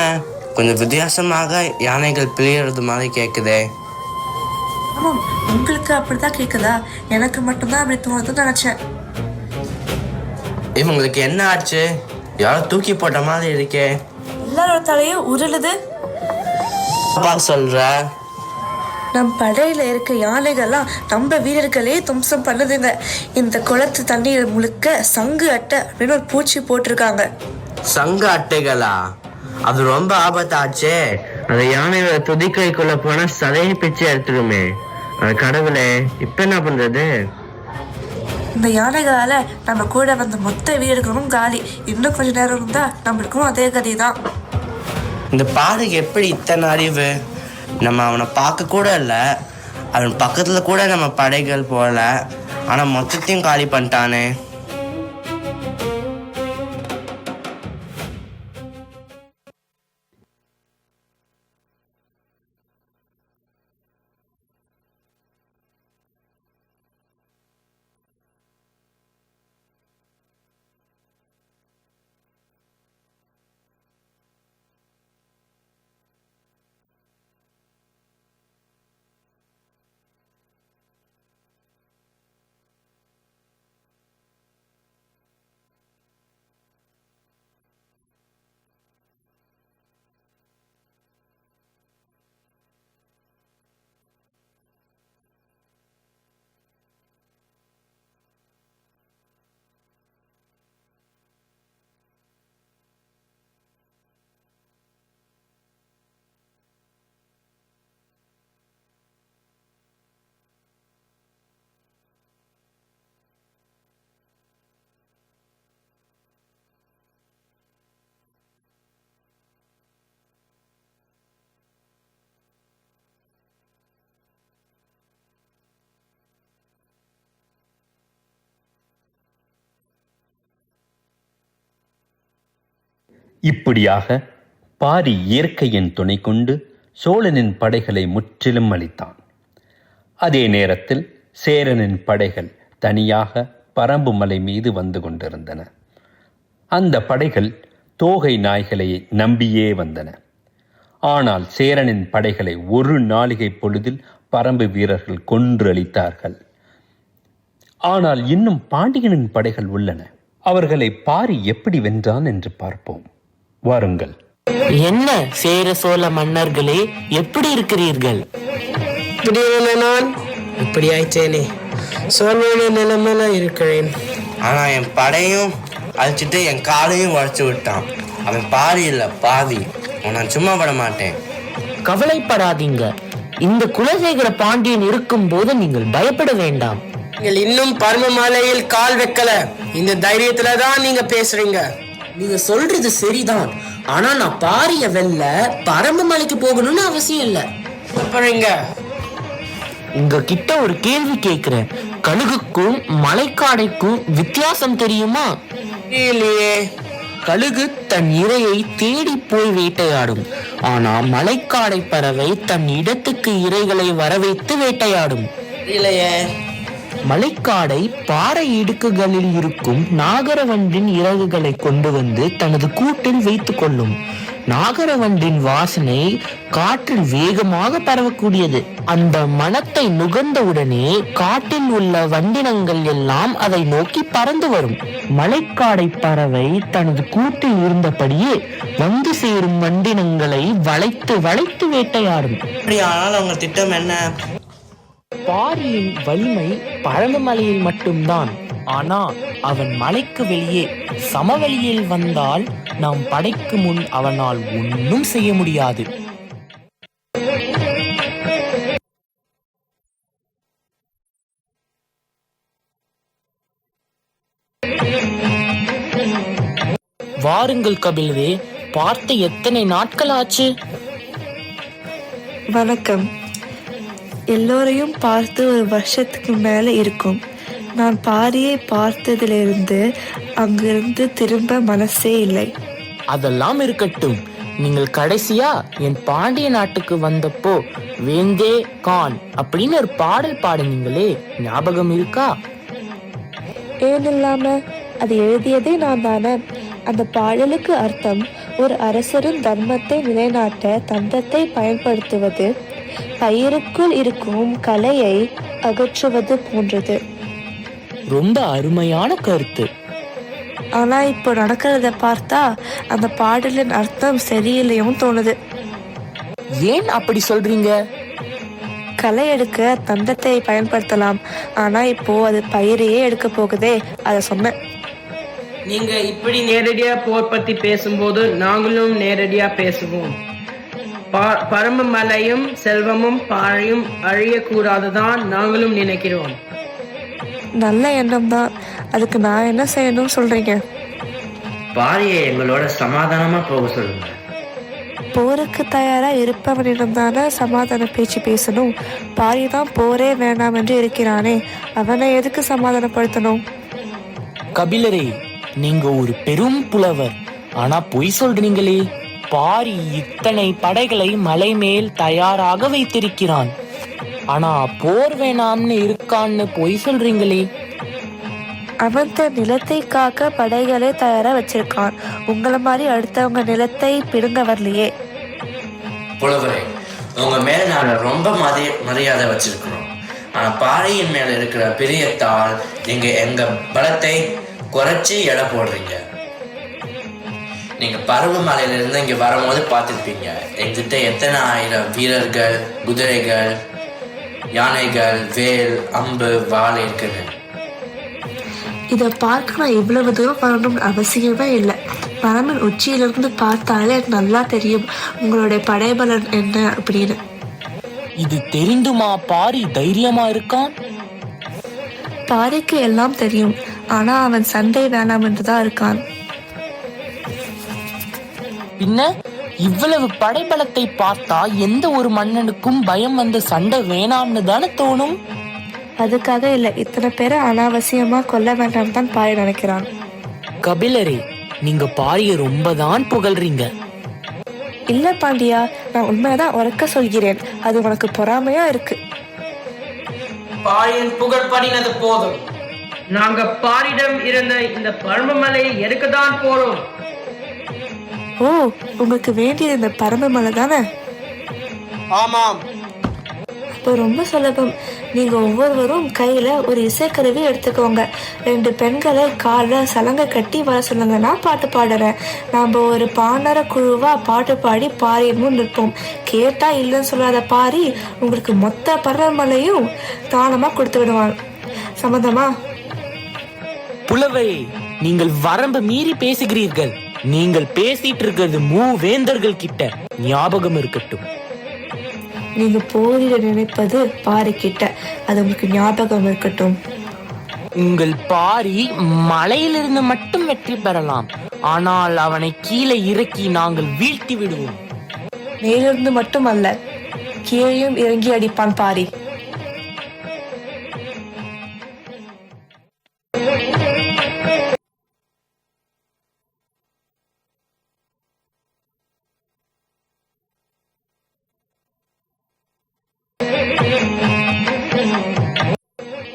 கொஞ்சம் வித்தியாசமாக யானைகள் பிழையிறது மாதிரி கேக்குதே. ஆமாம், உங்களுக்கு அப்படிதான் கேக்குதா? எனக்கு மட்டும்தான் அப்படி தோணுதுன்னு நினைச்சேன். இவங்களுக்கு என்ன ஆச்சு? யாரோ தூக்கி போட்ட மாதிரி இருக்கே. எல்லாரோட தலையும் உருளுது. சொல்ற நம் படையில இருக்க யானைகள்லாம் நம்ம வீரர்களே தும்சம் பண்ணுதுங்க. இந்த குளத்து தண்ணீர் முழுக்க சங்கு அட்டை அப்படின்னு ஒரு பூச்சி போட்டிருக்காங்க. சங்கு அட்டைகளா? அது ரொம்ப ஆபத்தாச்சே. அந்த யானையோட துதிக்கைக்குள்ள போனா சதையை பிச்சு எடுத்துடுமே. கடவுளே, இப்ப என்ன பண்றது? இந்த யானைகளால நம்ம கூட வந்த மொத்த வீரர்களும் காலி. இன்னும் கொஞ்ச நேரம் இருந்தா நம்மளுக்கும் அதே கதை தான். இந்த பாருக்கு எப்படி இத்தனை அறிவு? நம்ம அவனை பார்க்க கூட இல்லை, அவன் பக்கத்துல கூட நம்ம படைகள் போல, ஆனா மொத்தத்தையும் காலி பண்ணிட்டானே. இப்படியாக பாரி இயற்கையின் துணை கொண்டு சோழனின் படைகளை முற்றிலும் அழித்தான். அதே நேரத்தில் சேரனின் படைகள் தனியாக பரம்பு மலை மீது வந்து கொண்டிருந்தன. அந்த படைகள் தோகை நாய்களை நம்பியே வந்தன. ஆனால் சேரனின் படைகளை ஒரு நாளிகை பொழுதில் பரம்பு வீரர்கள் கொன்று அழித்தார்கள். ஆனால் இன்னும் பாண்டியனின் படைகள் உள்ளன. அவர்களை பாரி எப்படி வென்றான் என்று பார்ப்போம். வாருங்கள். என்ன சேர சோழ மன்னர்களே, எப்படி இருக்கிறீர்கள்? நான் இப்படி ஆயிட்டேனே, சோழனுடைய நிலைமையில இருக்கிறேன். ஆனா என் படையும் அழிச்சிட்டு என் காலையும் உழைச்சு விட்டான். அவன் பாதி இல்ல பாதி. நான் சும்மா பட மாட்டேன். கவலைப்படாதீங்க, இந்த குலசேகர பாண்டியன் இருக்கும் போது நீங்கள் பயப்பட வேண்டாம். நீங்கள் இன்னும் பரமமலையில் கால் வைக்கல. இந்த தைரியத்துல தான் நீங்க பேசுறீங்க. நீங்க சொல்றது சரிதான், ஆனா நான் பாரிய வெல்ல பரமமலைக்கு போகணும்னு அவசியம் இல்ல. உங்ககிட்ட ஒரு கேள்வி கேக்குறேன். கழுகுக்கும் மலைக்காடைக்கும் வித்தியாசம் தெரியுமா? இல்லையே. கழுகு தன் இரையை தேடி போய் வேட்டையாடும், ஆனா மலைக்காடை பறவை தன் இடத்துக்கு இரைகளை வரவைத்து வேட்டையாடும். இல்லையே. மலைக்காடை பாறை இடுக்குகளில் இருக்கும் நாகரவண்டின் இறகுகளை கொண்டு வந்து தனது கூட்டில் வைத்துக் கொள்ளும். நாகரவண்டின் வாசனை காற்றில் வேகமாக பரவக்கூடியது. அந்த மணத்தை நுகர்ந்தவுடனே காட்டில் உள்ள வண்டினங்கள் எல்லாம் அதை நோக்கி பறந்து வரும். மலைக்காடை பறவை தனது கூட்டில் இருந்தபடியே வந்து சேரும் வண்டினங்களை வளைத்து வளைத்து வேட்டையாடும். அப்படியானால் உங்க திட்டம் என்ன? பாரியின் வலிமை பரமமலையில் மட்டும்தான். ஆனா அவன் மலைக்கு வெளியே சமவெளியில் வந்தால் நாம் படைக்கு முன் அவனால் ஒன்றும் செய்ய முடியாது. வாருங்கள் கபிலரே, பார்த்து எத்தனை நாட்கள் ஆச்சு? வணக்கம். எல்லோரையும் பார்த்து ஒரு வருஷத்துக்கு மேல இருக்கும். நான் பாரியை பார்த்ததிலிருந்து அங்கிருந்து திரும்ப மனசே இல்லை. அதெல்லாம் இருக்கட்டும். நீங்கள் கடைசியா என் பாண்டிய நாட்டுக்கு வந்தப்போ வேந்தே கான் அப்படின்னு ஒரு பாடல் பாடுனீங்களே, ஞாபகம் இருக்கா? ஏன் இல்லாம, அது எழுதியதே நான் தானே. அந்த பாடலுக்கு அர்த்தம் ஒரு அரசரின் தர்மத்தை நிலைநாட்ட தந்தத்தை பயன்படுத்துவது, பயிருக்குள் இருக்கும் கலையை அகற்றுவது போன்றது. ரொம்ப அருமையான கருத்து. ஆனா இப்போ நடக்கிறத பார்த்தா அந்த பாடலின் அர்த்தம் சரியில்லையும் தோணுது. ஏன் அப்படி சொல்றீங்க? களை எடுக்க தந்தத்தை பயன்படுத்தலாம், ஆனா இப்போ அது பயிரையே எடுக்க போகுதே, அத சொன்னேன். நீங்க இப்படி நேரடியா போர் பத்தி பேசும்போது நாங்களும் நேரடியா பேசுவோம். பரமமலையும் செல்வமும் பாறையும் அழியக்கூடாதுதான் நாங்களும் நினைக்கிறோம். நல்ல எண்ணம் தான், அதுக்கு நான் என்ன செய்யணும் சொல்றீங்க? பாரியை எங்களோட சமாதானமா போக சொல்லுங்க. போருக்கு தயாரா இருப்பவனிடம் தானே சமாதான பேச்சு பேசணும். பாரி தான் போரே வேண்டாம் என்று இருக்கிறானே, அவனை எதுக்கு சமாதானப்படுத்தணும்? கபிலரே, நீங்க ஒரு பெரும் புலவர், ஆனா பொய் சொல்றீங்களே. பாரி இத்தனை படைகளை மலை மேல் தயாராக வைத்திருக்கிறான், ஆனா போர் வேணாம்னு இருக்கான்னு பொய் சொல்றீங்களே. அவன் தன் நிலத்தை காக்க படைகளை தயாரா வச்சிருக்கான். உங்களை மாதிரி அடுத்தவங்க நிலத்தை பிடுங்க வரலையே. புலவரே, உங்க மேல நாங்க ரொம்ப மரியாதை வச்சிருக்கிறோம். ஆனா பாறையின் மேல இருக்கிற பிரியத்தால் நீங்க எங்க பலத்தை குறைச்சி எடை போடுறீங்க. நீங்க பருவமலையில இருந்து இங்க வரும்போது பார்த்திருப்பீங்க, எங்கிட்ட எத்தனை ஆயிரம் வீரர்கள், குதிரைகள், யானைகள், வேல், அம்பு, வாள் இருக்குன்னு. இதை பார்க்க நான் இவ்வளவு தூரம் வரணும்னு அவசியமே இல்லை. பரமன் உச்சியிலிருந்து பார்த்தாலே நல்லா தெரியும் உங்களுடைய படைபலன் என்ன அப்படின்னு. இது தெரிந்துமா பாரி தைரியமா இருக்கான்? பாரிக்கு எல்லாம் தெரியும், ஆனா அவன் சண்டை வேணாம் என்றுதான் இருக்கான். பின்ன இவ்வளவு படைபலத்தை பார்த்தா எந்த ஒரு மன்னனுக்கும் பயம் வந்து சண்டை வேணாம்னு தானே தோணும். அதுக்காக இல்ல, இத்தனை பேரை அனாவசியமா கொல்ல வேண்டாம் தான் பாரி நினைக்கிறான். கபிலரே, நீங்க பாரிய ரொம்ப தான் புகழ்றீங்க. இல்ல பாண்டியா, நான் உண்மைதான் உறக்க சொல்கிறேன். அது உனக்கு பொறாமையா இருக்கு. பாரியின் புகழ் பண்ணினது போதும். நாங்க பாரிடம் இருந்த இந்த பரமமலையை எடுக்கத்தான் போறோம். ஓ, உங்களுக்கு வேண்டியது இந்த பரமமலை தானே? ஆமாம். இப்போ ரொம்ப சுலபம். நீங்க ஒவ்வொருவரும் கையில ஒரு இசைக்கருவி எடுத்துக்கோங்க. 2 பெண்களை கால சலங்கை கட்டி வர சொல்லுங்க. நான் பாட்டு பாடுறேன். நாம ஒரு பாணர குழுவா பாட்டு பாடி பாரியின் முன் நிற்போம். கேட்டா இல்லைன்னு சொல்லாத பாரி உங்களுக்கு மொத்த பரமமலையும் தானமா கொடுத்து விடுவான். சம்மதமா? புலவரே, நீங்கள் வரம்பு மீறி பேசுகிறீர்கள். நீங்கள் பேசிட்டு இருக்கிறது மூவேந்தர்கள் கிட்ட, ஞாபகம் இருக்கட்டும். நீங்க போரிட நினைப்பது பாரி கிட்ட. அது உங்களுக்கு ஞாபகம் இருக்கட்டும். உங்கள் பாரி மலையிலிருந்து மட்டும் வெற்றி பெறலாம், ஆனால் அவனை கீழே இறக்கி நாங்கள் வீழ்த்தி விடுவோம். மேலிருந்து மட்டும் அல்ல, கீழையும் இறங்கி அடிப்பான் பாரி.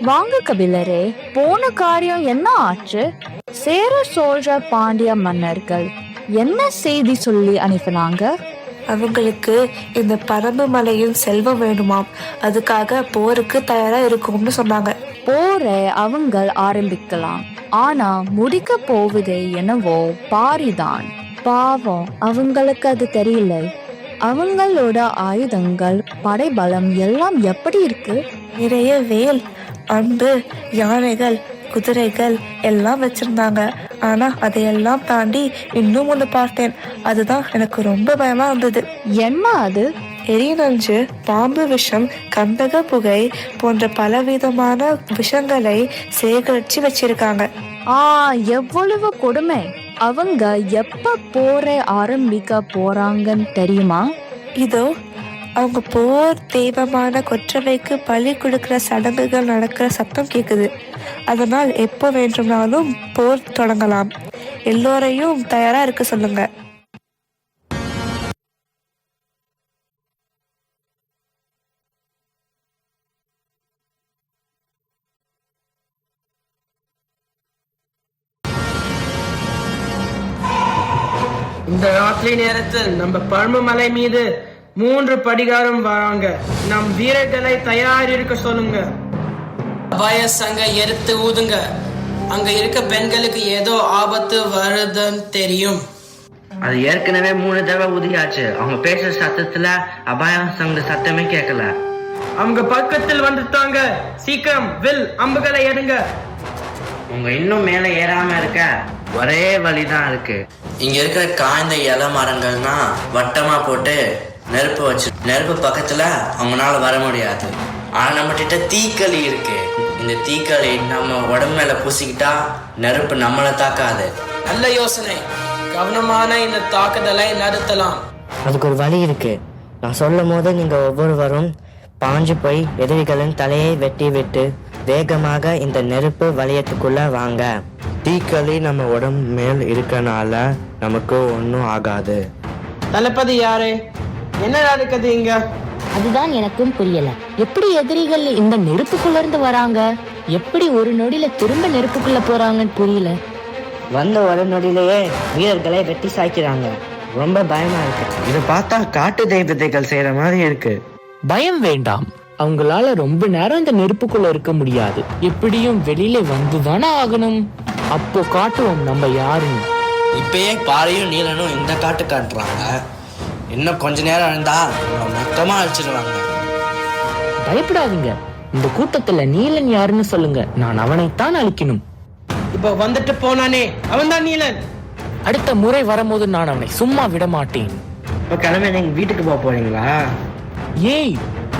வாங்க கபிலரே, போன காரியம் என்ன ஆச்சு? சேர சோழ பாண்டிய மன்னர்கள் என்ன செய்தி சொல்லி அனுப்பினாங்க? அவங்களுக்கு இந்த பரம்பு மலையின் செல்வம் வேணுமாம், அதுக்காக போருக்கு தயாரா இருக்கும்னு சொன்னாங்க. போரை அவங்க ஆரம்பிக்கலாம், ஆனா முடிக்க போவதே என்னவோ பாரிதான். பாவம், அவங்களுக்கு அது தெரியல. அவங்களோட ஆயுதங்கள், படைபலம் எல்லாம் எப்படி இருக்கு? நிறைய வேல், அம்பு, யானைகள், குதிரைகள் எல்லாம் வச்சிருந்தாங்க. ஆனா அதையெல்லாம் தாண்டி இன்னும் ஒண்ணு பார்த்தேன். அதுதான் எனக்கு ரொம்ப பயமா இருந்தது. என்ன அது? எரிநஞ்சு, பாம்பு விஷம், கந்தக புகை போன்ற பலவிதமான விஷங்களை சேகரிச்சு வச்சிருக்காங்க. எவ்வளவு கொடுமை! அவங்க எப்ப போரை ஆரம்பிக்க போறாங்கன்னு தெரியுமா? இதோ அவங்க போர் தெய்வமான கொற்றவைக்கு பலி கொடுக்கிற சடங்குகள் நடக்கிற சத்தம் கேக்குது. அதனால் எப்போ வேண்டுமானாலும் போர் தொடங்கலாம். எல்லோரையும் தயாரா இருக்க சொல்லுங்க. இந்த ராத்திரி நேரத்தில் நம்ம பரம்பு மலை மீது 3 படிகாரம் வராங்க. நம் வீரர்களை தயார் இருக்க சொல்லுங்க. அபாய சங்க எடுத்து ஊதுங்க. அங்க இருக்க பெண்களுக்கு ஏதோ ஆபத்து வருதுன்னு தெரியும். அது ஏற்கனவே 3 தடவை ஊதியாச்சு. அவங்க பேசுற சத்தத்துல அபாயம் சங்க சத்தமே கேட்கல. அவங்க பக்கத்தில் வந்துட்டாங்க. சீக்கிரம் வில் அம்புகளை எடுங்க. உங்க இன்னும் மேல ஏறாம இருக்க ஒரே வழிதான் இருக்கு. இங்க இருக்கிற காய்ந்த இலை மரங்கள்னா வட்டமா போட்டு நெருப்பு வச்சு, நெருப்பு பக்கத்துல அவங்களால வர முடியாது. ஆனா நம்ம கிட்ட தீக்களி இருக்கு. இந்த தீக்களி நம்ம உடம்பு மேல பூசிக்கிட்டா நெருப்பு நம்மளை தாக்காது. நல்ல யோசனை. கவனமான இந்த தாக்குதலை நடத்தலாம். அதுக்கு ஒரு வழி இருக்கு. நான் சொல்லும் போது நீங்க ஒவ்வொருவரும் பாஞ்சு போய் எதிரிகளின் தலையை வெட்டி விட்டு வேகமாக இந்த நெருப்பு வளையத்துக்குள்ள வாங்க. தீக்களி நம்ம உடம்பு மேல் இருக்கனால நமக்கு ஒன்றும் ஆகாது. தளபதி யாரு? என்ன நடக்குது இங்க? அதுதான் எனக்கும் புரியல. எப்படி எதிரிகள் இந்த நெருப்புக்குள்ள இருந்து வராங்க? எப்படி ஒரு நொடியில திரும்ப நெருப்புக்குள்ள போறாங்கன்னு புரியல. வந்த ஒரு நொடியிலேயே வீரர்களை வெட்டி சாய்க்கிறாங்க. ரொம்ப பயமா இருக்கு. இதை பார்த்தா காட்டு தெய்வதைகள் செய்யற மாதிரி இருக்கு. பயம் வேண்டாம். அவங்களால ரொம்ப நேரம் இந்த நெருப்புக்குள்ள இருக்க முடியாது. எப்படியும் வெளியில வந்துதானே ஆகணும். அப்போ காட்டுவோம் நம்ம யாருன்னு. இப்பயே பாறையும் நீலனும் இந்த காட்டு காட்டுறாங்க. இன்னும் கொஞ்ச நேரம் இருந்தா மொத்தமா அழிச்சிருவாங்க. பயப்படாதீங்க. இந்த கூட்டத்துல நீலன் யாருன்னு சொல்லுங்க. நான் அவனைத்தான் அழிக்கணும். இப்ப வந்துட்டு போனானே அவன் தான் நீலன். அடுத்த முறை வரும்போது நான் அவனை சும்மா விட மாட்டேன். இப்ப கிளம்பி நீங்க வீட்டுக்கு போக போறீங்களா? ஏய்,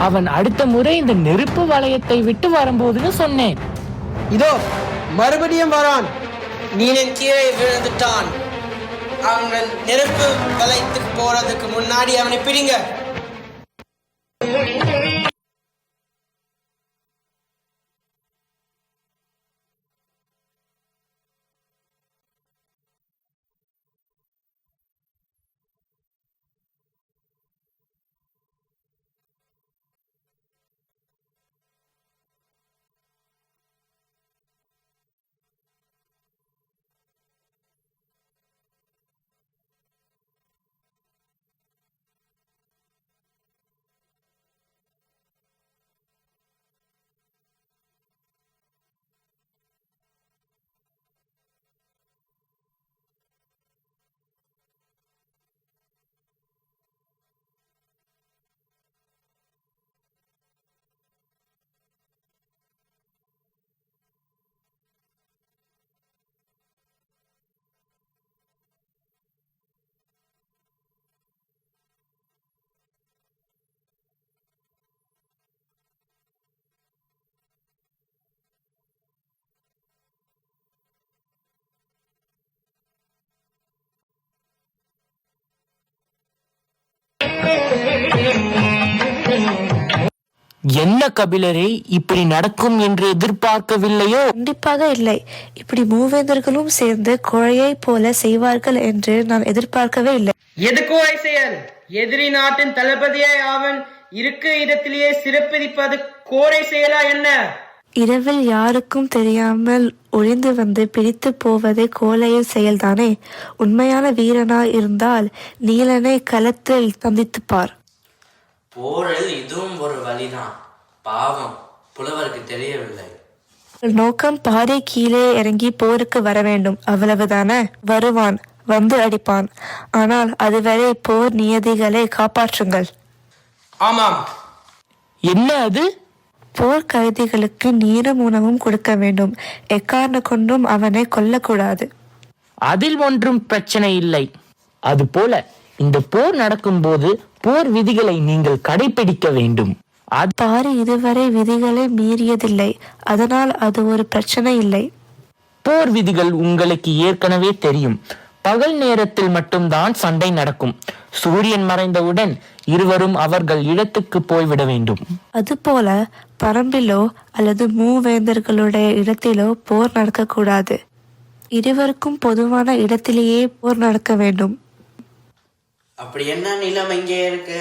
அவன் அடுத்த முறை இந்த நெருப்பு வளையத்தை விட்டு வரும்போதுன்னு சொன்னேன். இதோ மறுபடியும் வரான். நீலன் கீழே விழுந்துட்டான். அவன் நெருப்பு வளையத்துக்கு போறதுக்கு முன்னாடி அவனை பிடிங்க. என்ன கபிலரே, இப்படி நடக்கும் என்று எதிர்பார்க்கவில்லையோ? கண்டிப்பாக இல்லை. இப்படி மூவேந்தர்களும் சேர்ந்து கோழையை போல செய்வார்கள் என்று நான் எதிர்பார்க்கவே இல்லை. எது கோழை செயல்? எதிரி நாட்டின் தளபதியை அவன் இருக்க இடத்திலேயே சிறப்பிடிப்பது கோழை செயலா என்ன? இரவில் யாருக்கும் தெரியாமல் ஒளிந்து வந்து பிடித்து போவதே கோழையின் செயல்தானே. உண்மையான வீரனாய் இருந்தால் நீலனை களத்தில் சந்தித்துப்பார். போரில் இதுவும் ஒரு வழிதான். பாவம், புலவருக்கு தெரியவில்லை. நோக்கம் பாறை கீழே இறங்கி போருக்கு வர வேண்டும், அவ்வளவுதானே. வருவான், வந்து அடிப்பான். ஆனால் அதுவரை போர் நியதிகளை காப்பாற்றுங்கள். ஆமாம். என்ன அது? போர் கைதிகளுக்கு நீரும் உணவும் கொடுக்க வேண்டும். எக்காரண கொண்டும் அவனை கொல்லக்கூடாது. அதில் ஒன்றும் பிரச்சனை இல்லை. அதுபோல இந்த போர் நடக்கும் போது போர் விதிகளை நீங்கள் கடைபிடிக்க வேண்டும். பாரி இதுவரை விதிகளை மீறியதில்லை, அதனால் அது ஒரு பிரச்சனை இல்லை. போர் விதிகள் உங்களுக்கு ஏற்கனவே தெரியும். பகல் நேரத்தில் மட்டும்தான் சண்டை நடக்கும். சூரியன் மறைந்தவுடன் இருவரும் அவர்கள் இடத்துக்கு போய்விட வேண்டும். அதுபோல பரம்பிலோ அல்லது மூவேந்தர்களுடைய இடத்திலோ போர் நடக்கக்கூடாது. இருவருக்கும் பொதுவான இடத்திலேயே போர் நடக்க வேண்டும். அப்படி என்ன நிலம் இங்கே இருக்கு?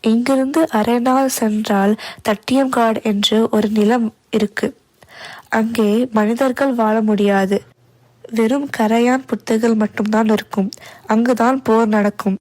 இங்கிருந்து அரை நாள் சென்றால் தட்டியம்காடு என்று ஒரு நிலம் இருக்கு. அங்கே மனிதர்கள் வாழ முடியாது. வெறும் கரையான் புத்துகள் மட்டும்தான் இருக்கும். அங்குதான் போர் நடக்கும்.